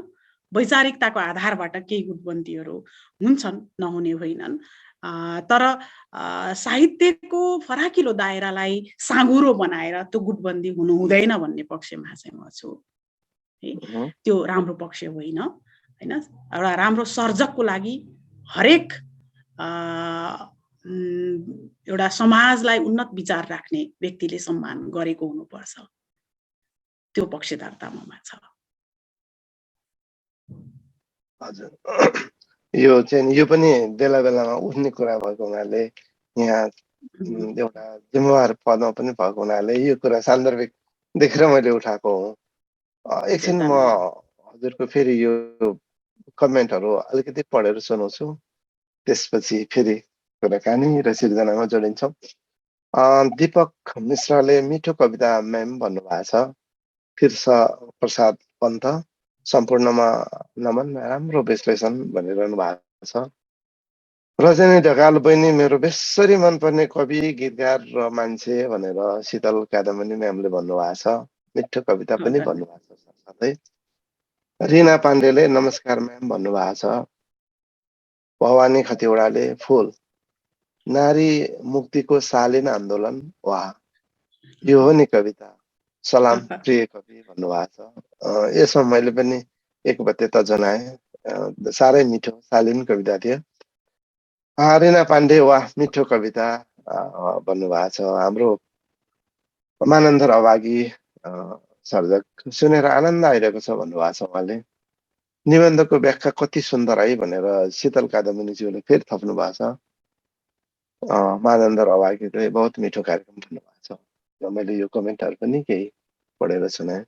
वैचारिकताको आधारबाट केही गुटबन्दीहरू हुन्छन्, नहुने होइनन्। तर साहित्यको फराकिलो दायरालाई साँघुरो बनाएर त्यो गुटबन्दी हुनु हुँदैन भन्ने पक्षमा चाहिँ म छु, है? त्यो राम्रो पक्ष होइन, होइन? एउटा राम्रो सर्जकको लागि हरेक एउटा समाजलाई उन्नत विचार राख्ने व्यक्तिले सम्मान गरेको हुनुपर्छ, त्यो पक्षधरता ममा छ। हजुर, यो चाहिँ यो पनि बेला बेलामा उठ्ने कुरा भएको हुनाले, यहाँ एउटा जिम्मेवार पदमा पनि भएको हुनाले यो कुरा सान्दर्भिक देखेर मैले उठाएको हो। एकछिन म हजुरको फेरि यो कमेन्टहरू अलिकति पढेर सुनाउँछु, त्यसपछि फेरि कुराकानी र सिर्जनामा जोडिन्छौँ। दीपक मिश्रले मिठो कविता म्याम भन्नुभएको छ। फिर्स प्रसाद पन्त सम्पूर्णमा नमन, राम्रो विश्लेषण भनिरहनु भएको छ। रजनी ढकाल बहिनी मेरो बेसरी मनपर्ने कवि, गीतकार र मान्छे भनेर शीतल कादम्बनी म्यामले भन्नुभएको छ। मिठो कविता पनि भन्नुभएको छ। साथै रिना पाण्डेले नमस्कार म्याम भन्नुभएको छ। भवानी खतिवडाले फुल, नारी मुक्तिको शालीन आन्दोलन, वाह यो हो नि कविता, सलाम प्रिय कवि भन्नुभएको छ। यसमा मैले पनि एक बत्ते त जनाए, साह्रै मिठो शालीन कविता थियो। रिना पाण्डे, वाह मिठो कविता भन्नुभएको छ। हाम्रो मानन्धर अभागी सर्जक, सुनेर आनन्द आइरहेको छ भन्नुभएको छ उहाँले। निबन्धको व्याख्या कति सुन्दर है भनेर शीतल कादम्बिनीज्यूले फेरि थप्नु भएको छ। मानन्धर अभागीले बहुत मिठो कार्यक्रम भन्नुभएको छ र मैले यो कमेन्टहरू पनि केही पढेर सुनाएँ।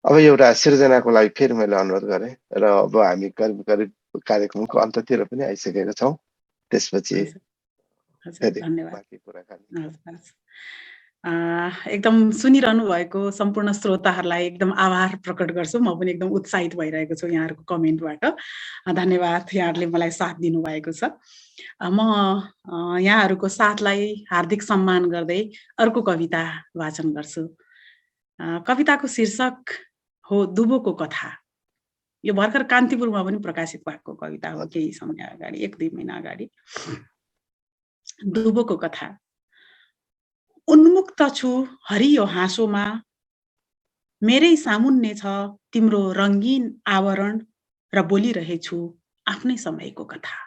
अब एउटा सिर्जनाको लागि फेरि मैले अनुरोध गरेँ र अब हामी करिब करिब कार्यक्रमको अन्ततिर पनि आइसकेका छौँ। त्यसपछि फेरि धन्यवाद। बाँकी कुराकानी। एकदम सुनिरहनु भएको सम्पूर्ण श्रोताहरूलाई एकदम आभार प्रकट गर्छु। म पनि एकदम उत्साहित भइरहेको छु यहाँहरूको कमेन्टबाट। धन्यवाद, यहाँहरूले मलाई साथ दिनुभएको छ। म यहाँहरूको साथलाई हार्दिक सम्मान गर्दै अर्को कविता वाचन गर्छु। कविताको शीर्षक हो दुबोको कथा। यो भर्खर कान्तिपुरमा पनि प्रकाशित भएको कविता हो, केही समय अगाडि, 1-2 महिना अगाडि। दुबोको कथा। उन्मुक्त छु हरियो हाँसोमा, मेरै सामुन्ने छ तिम्रो रङ्गीन आवरण र बोलिरहेछु आफ्नै समयको कथा।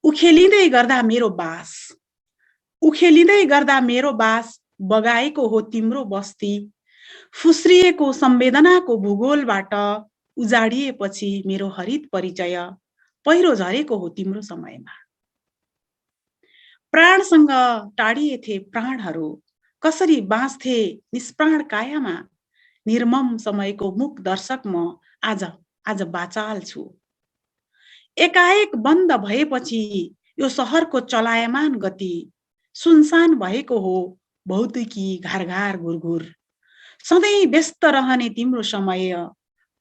उखेलिँदै गर्दा मेरो बास बगाएको हो तिम्रो बस्ती, फुस्रिएको संवेदनाको भूगोलबाट उजाडिएपछि मेरो हरित परिचय पहिरो झरेको हो तिम्रो समयमा। प्राणसँग टाढिएथे प्राणहरू, कसरी बाँच्थे निष्प्राण कायामा, निर्मम समयको मुख दर्शक म आज बाचाल छु। एकाएक बन्द भएपछि यो सहरको चलायमान गति, सुनसान भएको हो भौतिकी घारघार घुरघुर। सधैँ व्यस्त रहने तिम्रो समय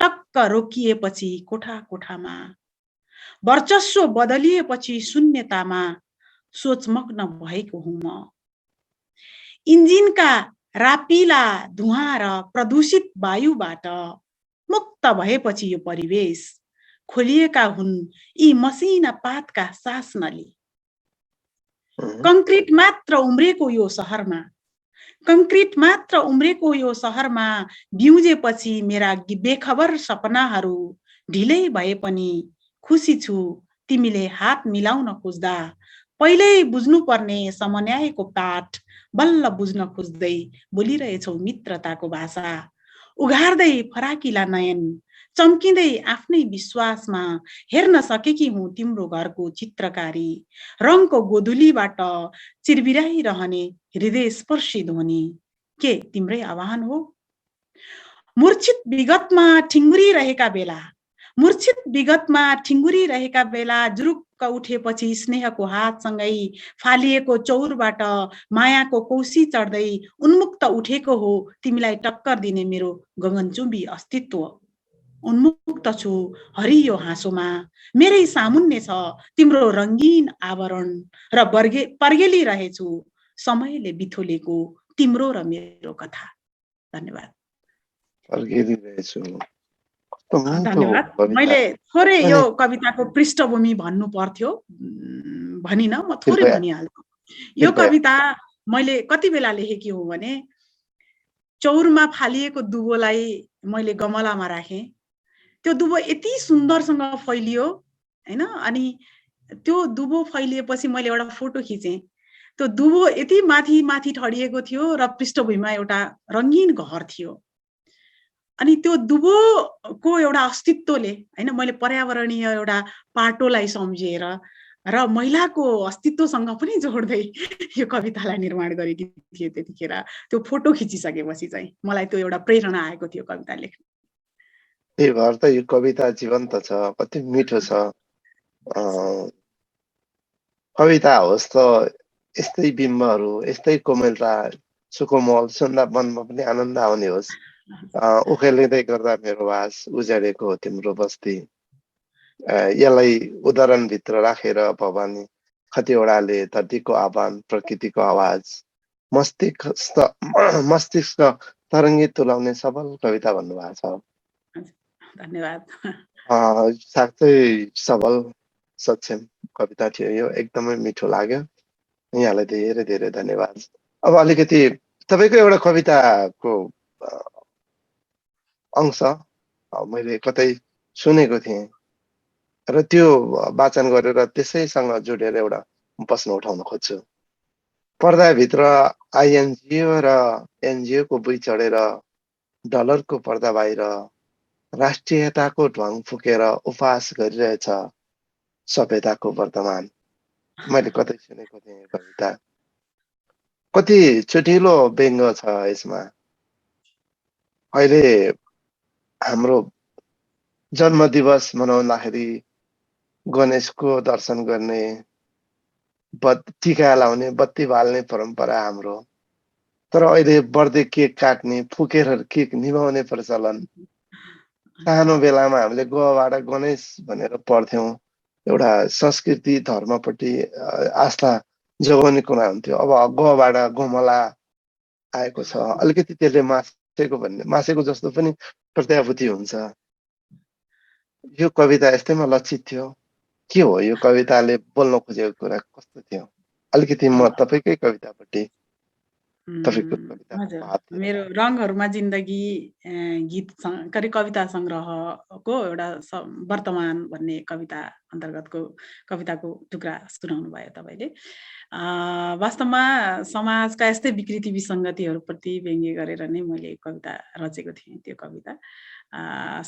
टक्क रोकिएपछि कोठा कोठामा, वर्चस्व बदलिएपछि शून्यतामा सोचमग्न भएको हुँ म। इन्जिनका रापिला धुवाँ र प्रदूषित वायुबाट मुक्त भएपछि यो परिवेश, खोलिएका हुन् यी मसिना पातका सास नली। कंक्रिट मात्र उम्रेको यो सहरमा बिउजेपछि मेरा बेखबर सपनाहरू ढिलै भए पनि खुसी छु तिमीले हात मिलाउन खोज्दा। पहिल्यै बुझ्नुपर्ने समन्यायको पाठ बल्ल बुझ्न खोज्दै बोलिरहेछौ मित्रताको भाषा। उघार्दै फराकिला नयन, चम्किँदै आफ्नै विश्वासमा हेर्न सकेकी हुँ तिम्रो घरको चित्रकारी। रङको गोधुलीबाट चिरबिराइरहने हृदय स्पर्शी ध्वनि के तिम्रै आह्वान हो? मूर्छित विगतमा ठिङ्गुरिरहेका बेला जुरुक्क उठेपछि स्नेहको हातसँगै फालिएको चौरबाट मायाको कौसी चढ्दै उन्मुक्त उठेको हो तिमीलाई टक्कर दिने मेरो गगनचुम्बी अस्तित्व। उन्मुक्त छु हरियो हाँसोमा, मेरै सामुन्ने छ तिम्रो रङ्गीन आवरण र पर्गेलिरहेछु समयले बिथोलेको तिम्रो र मेरो कथा। धन्यवाद। धन्यवाद। मैले थोरै यो कविताको पृष्ठभूमि भन्नु पर्थ्यो, भनिन, म थोरै भनिहाल्छु। यो कविता मैले कति बेला लेखेकी हुँ भने, चौरमा फालिएको दुबोलाई मैले गमलामा राखेँ। त्यो दुबो यति सुन्दरसँग फैलियो हैन, अनि त्यो दुबो फैलिएपछि मैले एउटा फोटो खिचेँ। त्यो दुबो यति माथि माथि ठडिएको थियो र पृष्ठभूमिमा एउटा रङ्गीन घर थियो। अनि त्यो दुबोको एउटा अस्तित्वले हैन, मैले पर्यावरणीय एउटा पाटोलाई सम्झिएर र महिलाको अस्तित्वसँग पनि जोड्दै यो कवितालाई निर्माण गरेकी थिएँ त्यतिखेर। त्यो फोटो खिचिसकेपछि चाहिँ मलाई त्यो एउटा प्रेरणा आएको थियो कविता लेख्न। त्यही भएर त यो कविता जीवन्त छ, कति मिठो छ। कविता होस् त यस्तै बिम्बहरू, यस्तै कोमलता, सुकोमल सुन्दा मनमा पनि आनन्द आउने होस्। उखेलिँदै गर्दा मेरो बास उजाडेको हो तिम्रो बस्ती। यसलाई उदाहरणभित्र राखेर भवानी खतिवडाले धरतीको आह्वान, प्रकृतिको आवाज, मस्तिष्क तरङ्गित तुलाउने सबल कविता भन्नुभएको छ। धन्यवाद। साँच्चै सबल सक्षम कविता थियो यो, एकदमै मिठो लाग्यो। यहाँलाई धेरै धेरै धन्यवाद। अब अलिकति तपाईँको एउटा कविताको अंश मैले कतै सुनेको थिएँ र त्यो वाचन गरेर त्यसैसँग जोडेर एउटा प्रश्न उठाउन खोज्छु। पर्दाभित्र आइएनजिओ र एनजिओको बुई चढेर डलरको पर्दा बाहिर राष्ट्रियताको ढ्वाङ फुकेर उपहास गरिरहेछ सभ्यताको वर्तमान। मैले कतै सुनेको थिएँ यो कविता। कति चुटिलो व्यङ्ग छ यसमा। अहिले हाम्रो जन्मदिवस मनाउँदाखेरि गणेशको दर्शन गर्ने, टीका लाउने, बत्ती बाल्ने परम्परा हाम्रो। तर अहिले बर्थडे केक काट्ने, फुकेर केक निभाउने प्रचलन। सानो बेलामा हामीले गबाट गणेश भनेर पढ्थ्यौँ। एउटा संस्कृति धर्मपट्टि आस्था जोगाउने कुरा हुन्थ्यो। अब गबाट गोमला आएको छ। अलिकति त्यसले मासेको जस्तो पनि प्रत्याभूति हुन्छ। यो कविता यस्तैमा लक्षित थियो। के हो यो कविताले बोल्न खोजेको कुरा कस्तो थियो? अलिकति म तपाईँकै कवितापट्टि तपाईँको कविताको भाव मेरो रङहरूमा जिन्दगी गीत कविता सङ्ग्रहको एउटा वर्तमान भन्ने कविता अन्तर्गतको कविताको टुक्रा सुनाउनु भयो तपाईँले। वास्तवमा समाजका यस्तै विकृति विसङ्गतिहरूप्रति व्यङ्ग्य गरेर नै मैले कविता रचेको थिएँ। त्यो कविता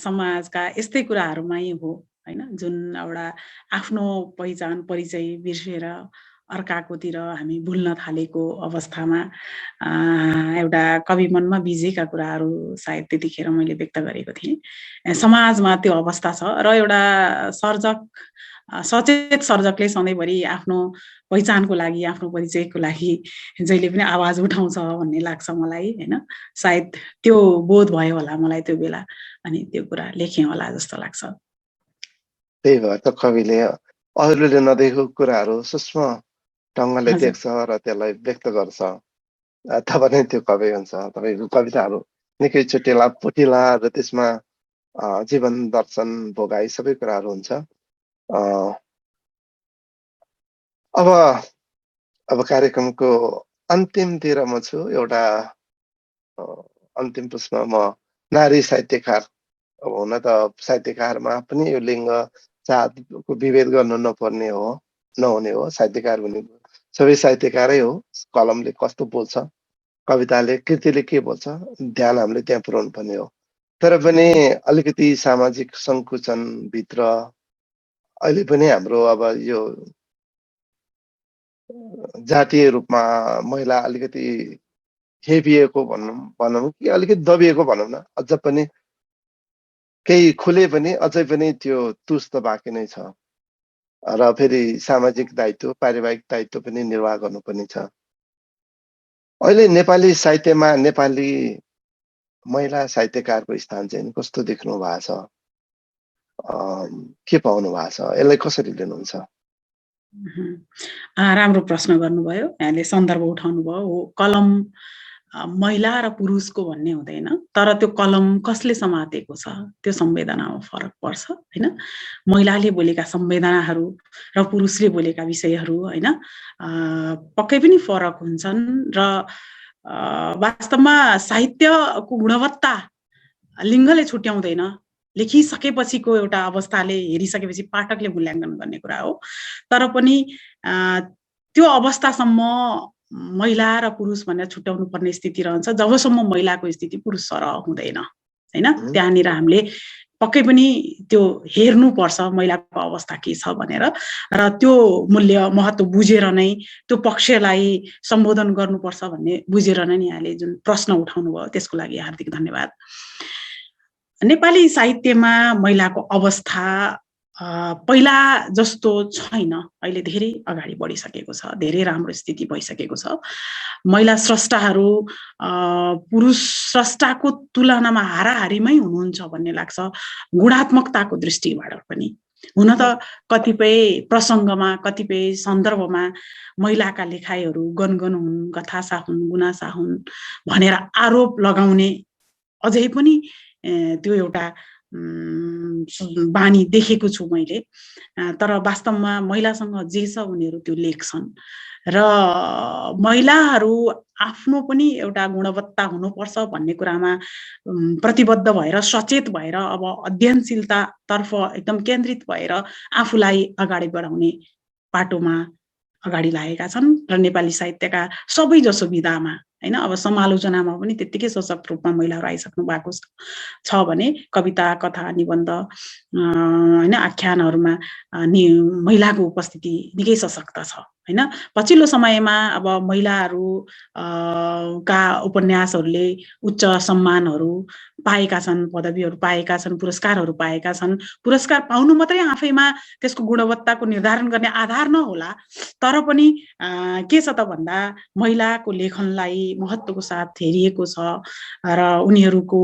समाजका यस्तै कुराहरूमै हो हैन, जुन एउटा आफ्नो पहिचान परिचय बिर्सेर अर्काकोतिर हामी भुल्न थालेको अवस्थामा एउटा कवि मनमा बिजेका कुराहरू सायद त्यतिखेर मैले व्यक्त गरेको थिएँ। समाजमा त्यो अवस्था छ र एउटा सर्जक, सचेत सर्जकले सधैँभरि आफ्नो पहिचानको लागि, आफ्नो परिचयको लागि जहिले पनि आवाज उठाउँछ भन्ने लाग्छ मलाई हैन। सायद त्यो बोध भयो होला मलाई त्यो बेला, अनि त्यो कुरा लेखेँ होला जस्तो लाग्छ। त्यही भएर त कविले अरूले नदेखेको कुराहरू सूक्ष्म ढङ्गले देख्छ र त्यसलाई व्यक्त गर्छ। तब नै त्यो कवि हुन्छ। तपाईँको कविताहरू निकै चुटिला पुटिला र त्यसमा जीवन दर्शन भोगाई सबै कुराहरू हुन्छ। अब कार्यक्रमको अन्तिमतिर म छु। एउटा अन्तिम प्रश्न, म नारी साहित्यकार हुन त साहित्यकारमा पनि यो लिङ्ग जातको विभेद गर्नु नहुने हो। साहित्यकार भने सबै साहित्यकारै हो। कलमले कस्तो बोल्छ, कविताले, कृतिले के बोल्छ, ध्यान हामीले त्यहाँ पुर्याउनु पर्ने हो। तर पनि अलिकति सामाजिक सङ्कुचन भित्र अहिले पनि हाम्रो अब यो जातीय रूपमा महिला अलिकति हेपिएको भनौँ कि अलिकति दबिएको भनौँ न। अझ पनि केही खुले पनि अझै पनि त्यो तुस त बाँकी नै छ। र फेरि सामाजिक दायित्व, पारिवारिक दायित्व पनि निर्वाह गर्नुपर्ने छ। अहिले नेपाली साहित्यमा नेपाली महिला साहित्यकारको स्थान चाहिँ कस्तो देख्नु भएको छ? के पाउनु भएको छ? यसलाई कसरी लिनुहुन्छ? राम्रो प्रश्न गर्नुभयो। यहाँले सन्दर्भ उठाउनु भयो। हो, कलम महिला र पुरुषको भन्ने हुँदैन, तर त्यो कलम कसले समातेको छ त्यो संवेदनामा फरक पर्छ हैन। महिलाले बोलेका संवेदनाहरू र पुरुषले बोलेका विषयहरू हैन पक्कै पनि फरक हुन्छन्। र वास्तवमा साहित्यको गुणवत्ता लिङ्गले छुट्याउँदैन। लेखिसकेपछिको एउटा अवस्थाले, हेरिसकेपछि पाठकले मूल्याङ्कन गर्ने कुरा हो। तर पनि त्यो अवस्थासम्म महिला र पुरुष भनेर छुट्याउनु पर्ने स्थिति रहन्छ जबसम्म महिलाको स्थिति पुरुष सरह हुँदैन हैन। त्यहाँनिर हामीले पक्कै पनि त्यो हेर्नुपर्छ महिलाको अवस्था के छ भनेर, र त्यो मूल्य महत्त्व बुझेर नै त्यो पक्षलाई सम्बोधन गर्नुपर्छ भन्ने बुझेर नै यहाँले जुन प्रश्न उठाउनु भयो त्यसको लागि हार्दिक धन्यवाद। नेपाली साहित्यमा महिलाको अवस्था पहिला जस्तो छैन। अहिले धेरै अगाडि बढिसकेको छ, धेरै राम्रो स्थिति भइसकेको छ। महिला स्रष्टाहरू पुरुष स्रष्टाको तुलनामा हाराहारीमै हुनुहुन्छ भन्ने लाग्छ, गुणात्मकताको दृष्टिबाट पनि। हुन त कतिपय प्रसङ्गमा, कतिपय सन्दर्भमा महिलाका लेखाइहरू गनगन हुन्, कथासा हुन्, गुनासा हुन् भनेर आरोप लगाउने अझै पनि त्यो एउटा बानी देखेको छु मैले। तर वास्तवमा महिलासँग जे छ उनीहरू त्यो लेख्छन् र महिलाहरू आफ्नो पनि एउटा गुणवत्ता हुनुपर्छ भन्ने कुरामा प्रतिबद्ध भएर सचेत भएर अब अध्ययनशीलतातर्फ एकदम केन्द्रित भएर आफूलाई अगाडि बढाउने बाटोमा अगाडि लागेका छन् र नेपाली साहित्यका सबैजसो विधामा हैन। अब समालोचनामा पनि त्यत्तिकै सशक्त रूपमा महिलाहरू आइसक्नु भएको छ भने कविता, कथा, निबन्ध हैन आख्यानहरूमा महिलाको उपस्थिति निकै सशक्त छ हैन। पछिल्लो समयमा अब महिलाहरू का उपन्यासहरूले उच्च सम्मानहरू पाएका छन्, पदवीहरू पाएका छन्, पुरस्कारहरू पाएका छन्। पुरस्कार पाउनु मात्रै आफैमा त्यसको गुणवत्ताको निर्धारण गर्ने आधार नहोला, तर पनि के छ त भन्दा महिलाको लेखनलाई महत्त्वको साथ हेरिएको छ र उनीहरूको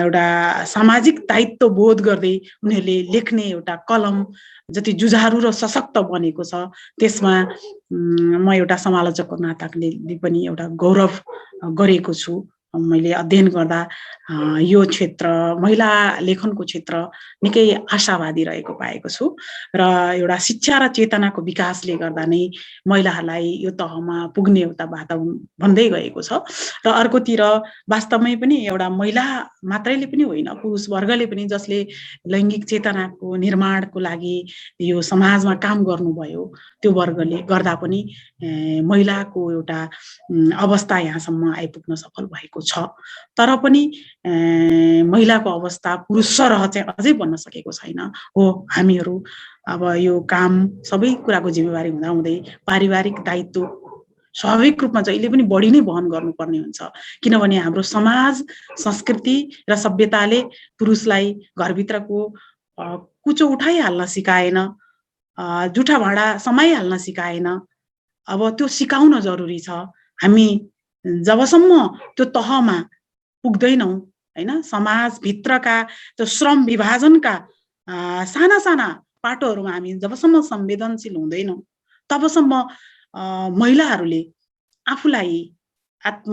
एउटा सामाजिक दायित्व बोध गर्दै उनीहरूले लेख्ने एउटा कलम जति जुझारु र सशक्त बनेको छ त्यसमा म एउटा समालोचकको नाताले पनि एउटा गौरव गरेको छु। मैले अध्ययन गर्दा यो क्षेत्र महिला लेखनको क्षेत्र निकै आशावादी रहेको पाएको छु र एउटा शिक्षा र चेतनाको विकासले गर्दा नै महिलाहरूलाई यो तहमा पुग्ने एउटा वातावरण बन्दै गएको छ र अर्कोतिर वास्तवमै पनि एउटा महिला मात्रैले पनि होइन, पुरुष वर्गले पनि जसले लैङ्गिक चेतनाको निर्माणको लागि यो समाजमा काम गर्नुभयो त्यो वर्गले गर्दा पनि महिलाको एउटा अवस्था यहाँसम्म आइपुग्न सफल भएको छ। तर पनि महिलाको अवस्था पुरुष सरह चाहिँ अझै बन्न सकेको छैन। हो, हामीहरू अब यो काम सबै कुराको जिम्मेवारी हुँदाहुँदै पारिवारिक दायित्व स्वाभाविक रूपमा जहिले पनि बढी नै वहन गर्नुपर्ने हुन्छ, किनभने हाम्रो समाज, संस्कृति र सभ्यताले पुरुषलाई घरभित्रको कुचो उठाइहाल्न सिकाएन, जुठा भाँडा समाइहाल्न सिकाएन। अब त्यो सिकाउन जरुरी छ। हामी जबसम्म त्यो तहमा पुग्दैनौँ हैन, समाजभित्रका त्यो श्रम विभाजनका साना साना पाटोहरूमा हामी जबसम्म संवेदनशील हुँदैनौँ तबसम्म महिलाहरूले आफूलाई आत्म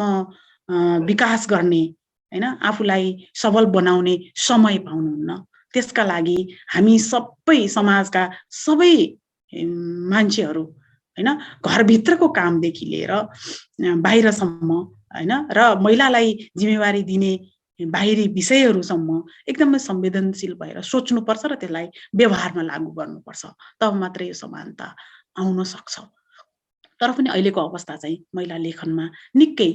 विकास गर्ने हैन, आफूलाई सबल बनाउने समय पाउनुहुन्न। त्यसका लागि हामी सबै समाजका सबै मान्छेहरू हैन, घरभित्रको कामदेखि लिएर बाहिरसम्म हैन र महिलालाई जिम्मेवारी दिने बाहिरी विषयहरूसम्म एकदमै संवेदनशील भएर सोच्नुपर्छ र त्यसलाई व्यवहारमा लागू गर्नुपर्छ। तब मात्रै यो समानता आउन सक्छ। तर पनि अहिलेको अवस्था चाहिँ महिला लेखनमा निकै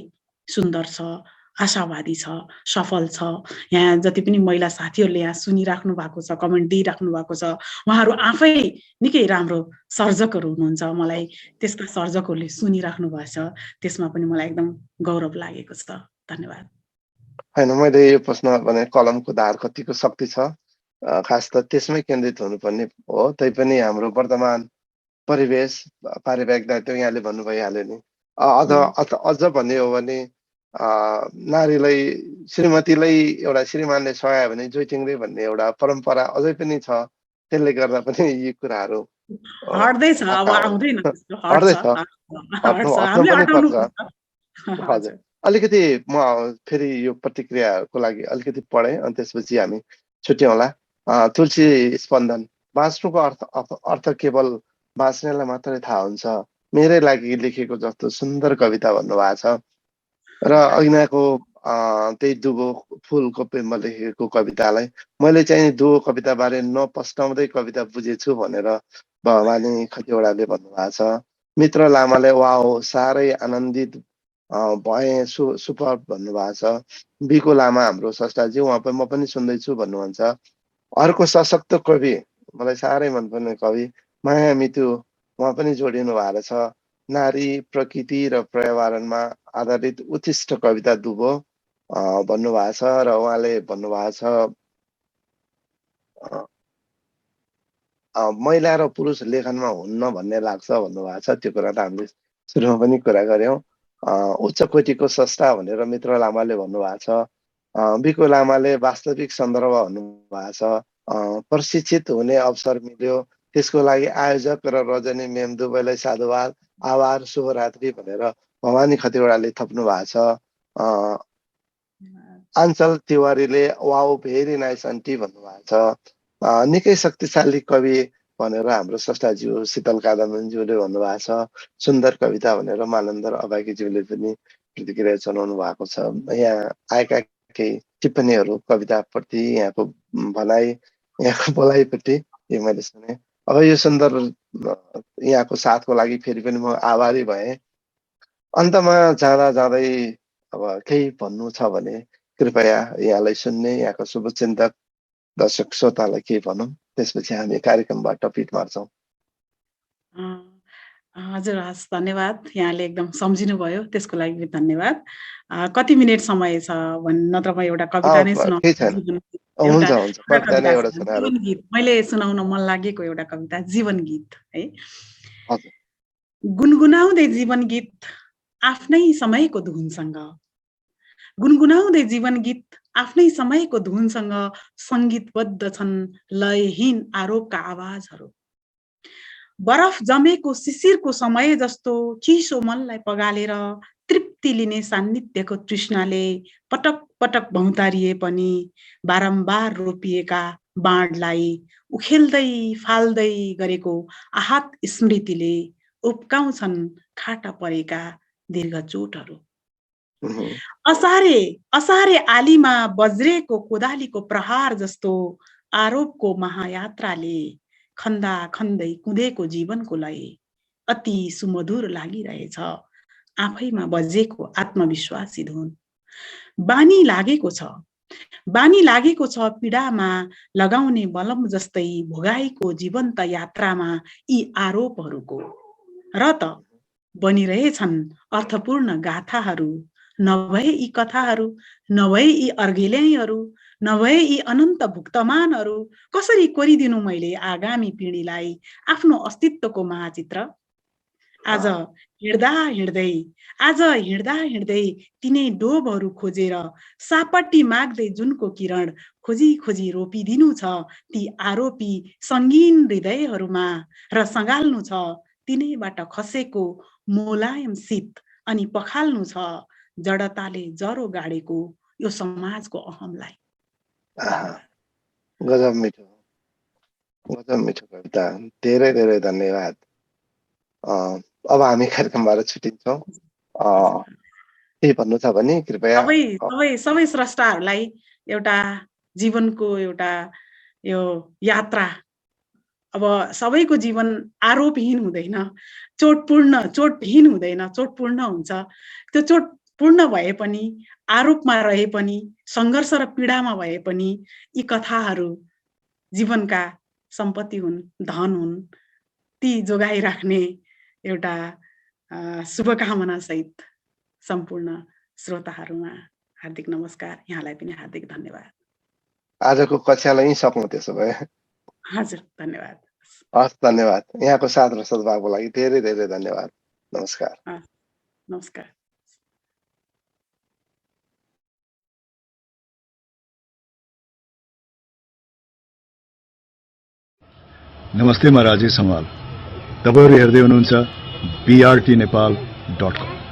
सुन्दर छ, आशावादी छ, सफल छ। यहाँ जति पनि महिला साथीहरूले यहाँ सुनिराख्नु भएको छ, कमेन्ट दिइराख्नु भएको छ, उहाँहरू आफै निकै राम्रो सर्जकहरू हुनुहुन्छ। मलाई त्यस्ता सर्जकहरूले सुनिराख्नु भएको छ, त्यसमा पनि मलाई एकदम गौरव लागेको छ। धन्यवाद। हैन, मैले यो प्रश्न भने कलमको धार कतिको शक्ति छ, खास त त्यसमै केन्द्रित हुनुपर्ने हो। तैपनि हाम्रो वर्तमान परिवेश, पारिवारिक दायित्व यहाँले भन्नु भइहाल्यो नि। अझ भन्ने हो भने नारीलाई, श्रीमतीलाई एउटा श्रीमानले सघायो भने जोइटिङ्रे भन्ने एउटा परम्परा अझै पनि छ। त्यसले गर्दा पनि यी कुराहरू हट्दैछ, अब आउँदैन, हट्दैछ, हट्नु पनि पर्छ। हजुर, अलिकति म फेरि यो प्रतिक्रियाको लागि अलिकति पढेँ अनि त्यसपछि हामी छुट्यौँला। तुलसी स्पन्दन, बाँच्नुको अर्थ केवल बाँच्नेलाई मात्रै थाहा हुन्छ, मेरै लागि लेखेको जस्तो सुन्दर कविता भन्नुभएको छ। र ऐनाको त्यही दुबो फुलको प्रेममा लेखेको कवितालाई मैले चाहिँ दुबो कविताबारे नपस्टाउँदै कविता बुझेछु भनेर भवानी खतिवडाले भन्नुभएको छ। मित्र लामाले वाओ साह्रै आनन्दित भएँ, सुपर भन्नुभएको छ। बिको लामा हाम्रो संस्थाजी, उहाँ पनि म पनि सुन्दैछु भन्नुहुन्छ। अर्को सशक्त कवि, मलाई साह्रै मनपर्ने कवि माया मितु, उहाँ पनि जोडिनु भएको छ। नारी, प्रकृति र पर्यावरणमा आधारित उत्कृष्ट कविता दुबो भन्नुभएको छ। र उहाँले भन्नुभएको छ महिला र पुरुष लेखनमा हुन्न भन्ने लाग्छ भन्नुभएको छ। त्यो कुरा त हामीले सुरुमा पनि कुरा गऱ्यौँ। उच्च कोटिको स्रष्टा भनेर मित्र लामाले भन्नुभएको छ। बिको लामाले वास्तविक सन्दर्भ भन्नुभएको छ। प्रशिक्षित हुने अवसर मिल्यो, त्यसको लागि आयोजक र रजनी मेम दुवैलाई साधुवाद, आभार, शुभरात्रि भनेर भवानी खतिवडाले थप्नु भएको छ। अञ्चल तिवारीले वाउ भेरी नाइस आन्टी भन्नुभएको छ। निकै शक्तिशाली कवि भनेर हाम्रो स्रष्टाज्यू शीतल कादम्बनज्यूले भन्नुभएको छ। सुन्दर कविता भनेर मानन्दर अभागीज्यूले पनि प्रतिक्रिया जनाउनु भएको छ। यहाँ आएका केही टिप्पणीहरू कविताप्रति, यहाँको भनाइ, यहाँको बोलाइपट्टि यो मैले सुने। अब यो सुन्दर यहाँको साथको लागि फेरि पनि म आभारी भएँ। अन्तमा जाँदा जाँदै अब केही भन्नु छ भने कृपया यहाँलाई सुन्ने यहाँको शुभचिन्तक दर्शक श्रोतालाई केही भनौँ, त्यसपछि हामी कार्यक्रमबाट पिट मार्छौँ। हजुर, हस्, धन्यवाद। यहाँले एकदम सम्झिनुभयो, त्यसको लागि पनि धन्यवाद। कति मिनेट समय छ नत्र म एउटा कविता नै केही छैन, हुन्छ हुन्छ, कविता नै एउटा सुनाएर। जीवन गीत मैले सुनाउन मन लागेको एउटा कविता, जीवन गीत है। हजुर। गुनगुनाउँदै जीवन गीत आफ्नै समयको धुनसँग, गुनगुनाउँदै जीवन गीत आफ्नै समयको धुनसँग सङ्गीतबद्ध छन् लयहीन आरोपका आवाजहरू। बरफ जमेको शिशिरको समय जस्तो चिसो मनलाई पगालेर तृप्ति लिने सान्निध्यको तृष्णाले पटक पटक भौतारिए पनि बारम्बार रोपिएका बाँडलाई उखेल्दै फाल्दै गरेको आहत स्मृतिले उप्काउँछन् खाटा परेका दीर्घ चोटहरू। असारे आलीमा बज्रेको कोदालीको प्रहार जस्तो आरोपको महायात्राले खन्दा खन्दै कुदेको जीवनको लय अति सुमधुर लागिरहेछ आफैमा बजेको आत्मविश्वासी धुन। बानी लागेको छ पीडामा लगाउने बलम जस्तै भोगाईको जीवन्त यात्रामा यी आरोपहरूको, र त बनिरहेछन् अर्थपूर्ण गाथाहरू, नभए यी कथाहरू, नभए यी अर्घेल्याइहरू, नभए यी अनन्त भुक्तमानहरू कसरी कोरिदिनु मैले आगामी पिँढीलाई आफ्नो अस्तित्वको महाचित्र। आज हिँड्दा हिँड्दै तिनै डोबहरू खोजेर सापट्टि माग्दै जुनको किरण खोजी खोजी रोपिदिनु छ ती आरोपी सङ्गीन हृदयहरूमा, र सँगाल्नु छ तिनैबाट खसेको मोलायम शीत, अनि पखाल्नु छ जडताले जरो गाडेको यो समाजको अहमलाई। गजब मिठो कविता, धेरै धेरै धन्यवाद। अब हामी कार्यक्रमबाट छुटिन्छौँ। केही भन्नु छ भने कृपया। सबै स्रष्टाहरूलाई एउटा जीवनको एउटा यो यात्रा, अब सबैको जीवन आरोपहीन हुँदैन, चोटहीन हुँदैन, चोटपूर्ण हुन्छ। त्यो चोटपूर्ण भए पनि, आरोपमा रहे पनि, सङ्घर्ष र पीडामा भए पनि यी कथाहरू जीवनका सम्पत्ति हुन्, धन हुन्। ती जोगाइराख्ने एउटा शुभकामना सहित सम्पूर्ण श्रोताहरूमा हार्दिक नमस्कार, यहाँलाई पनि हार्दिक धन्यवाद। आजको कक्षालाई यहीँ सक्नु त्यसो भए। हजुर, धन्यवाद। हस्, धन्यवाद। यहाँको साथ र सद्भावको लागि धेरै धेरै धन्यवाद। नमस्कार। नमस्कार। नमस्ते, म राजेश समाल। तपाईहरु हेर्दै हुनुहुन्छ BRTNepal.com।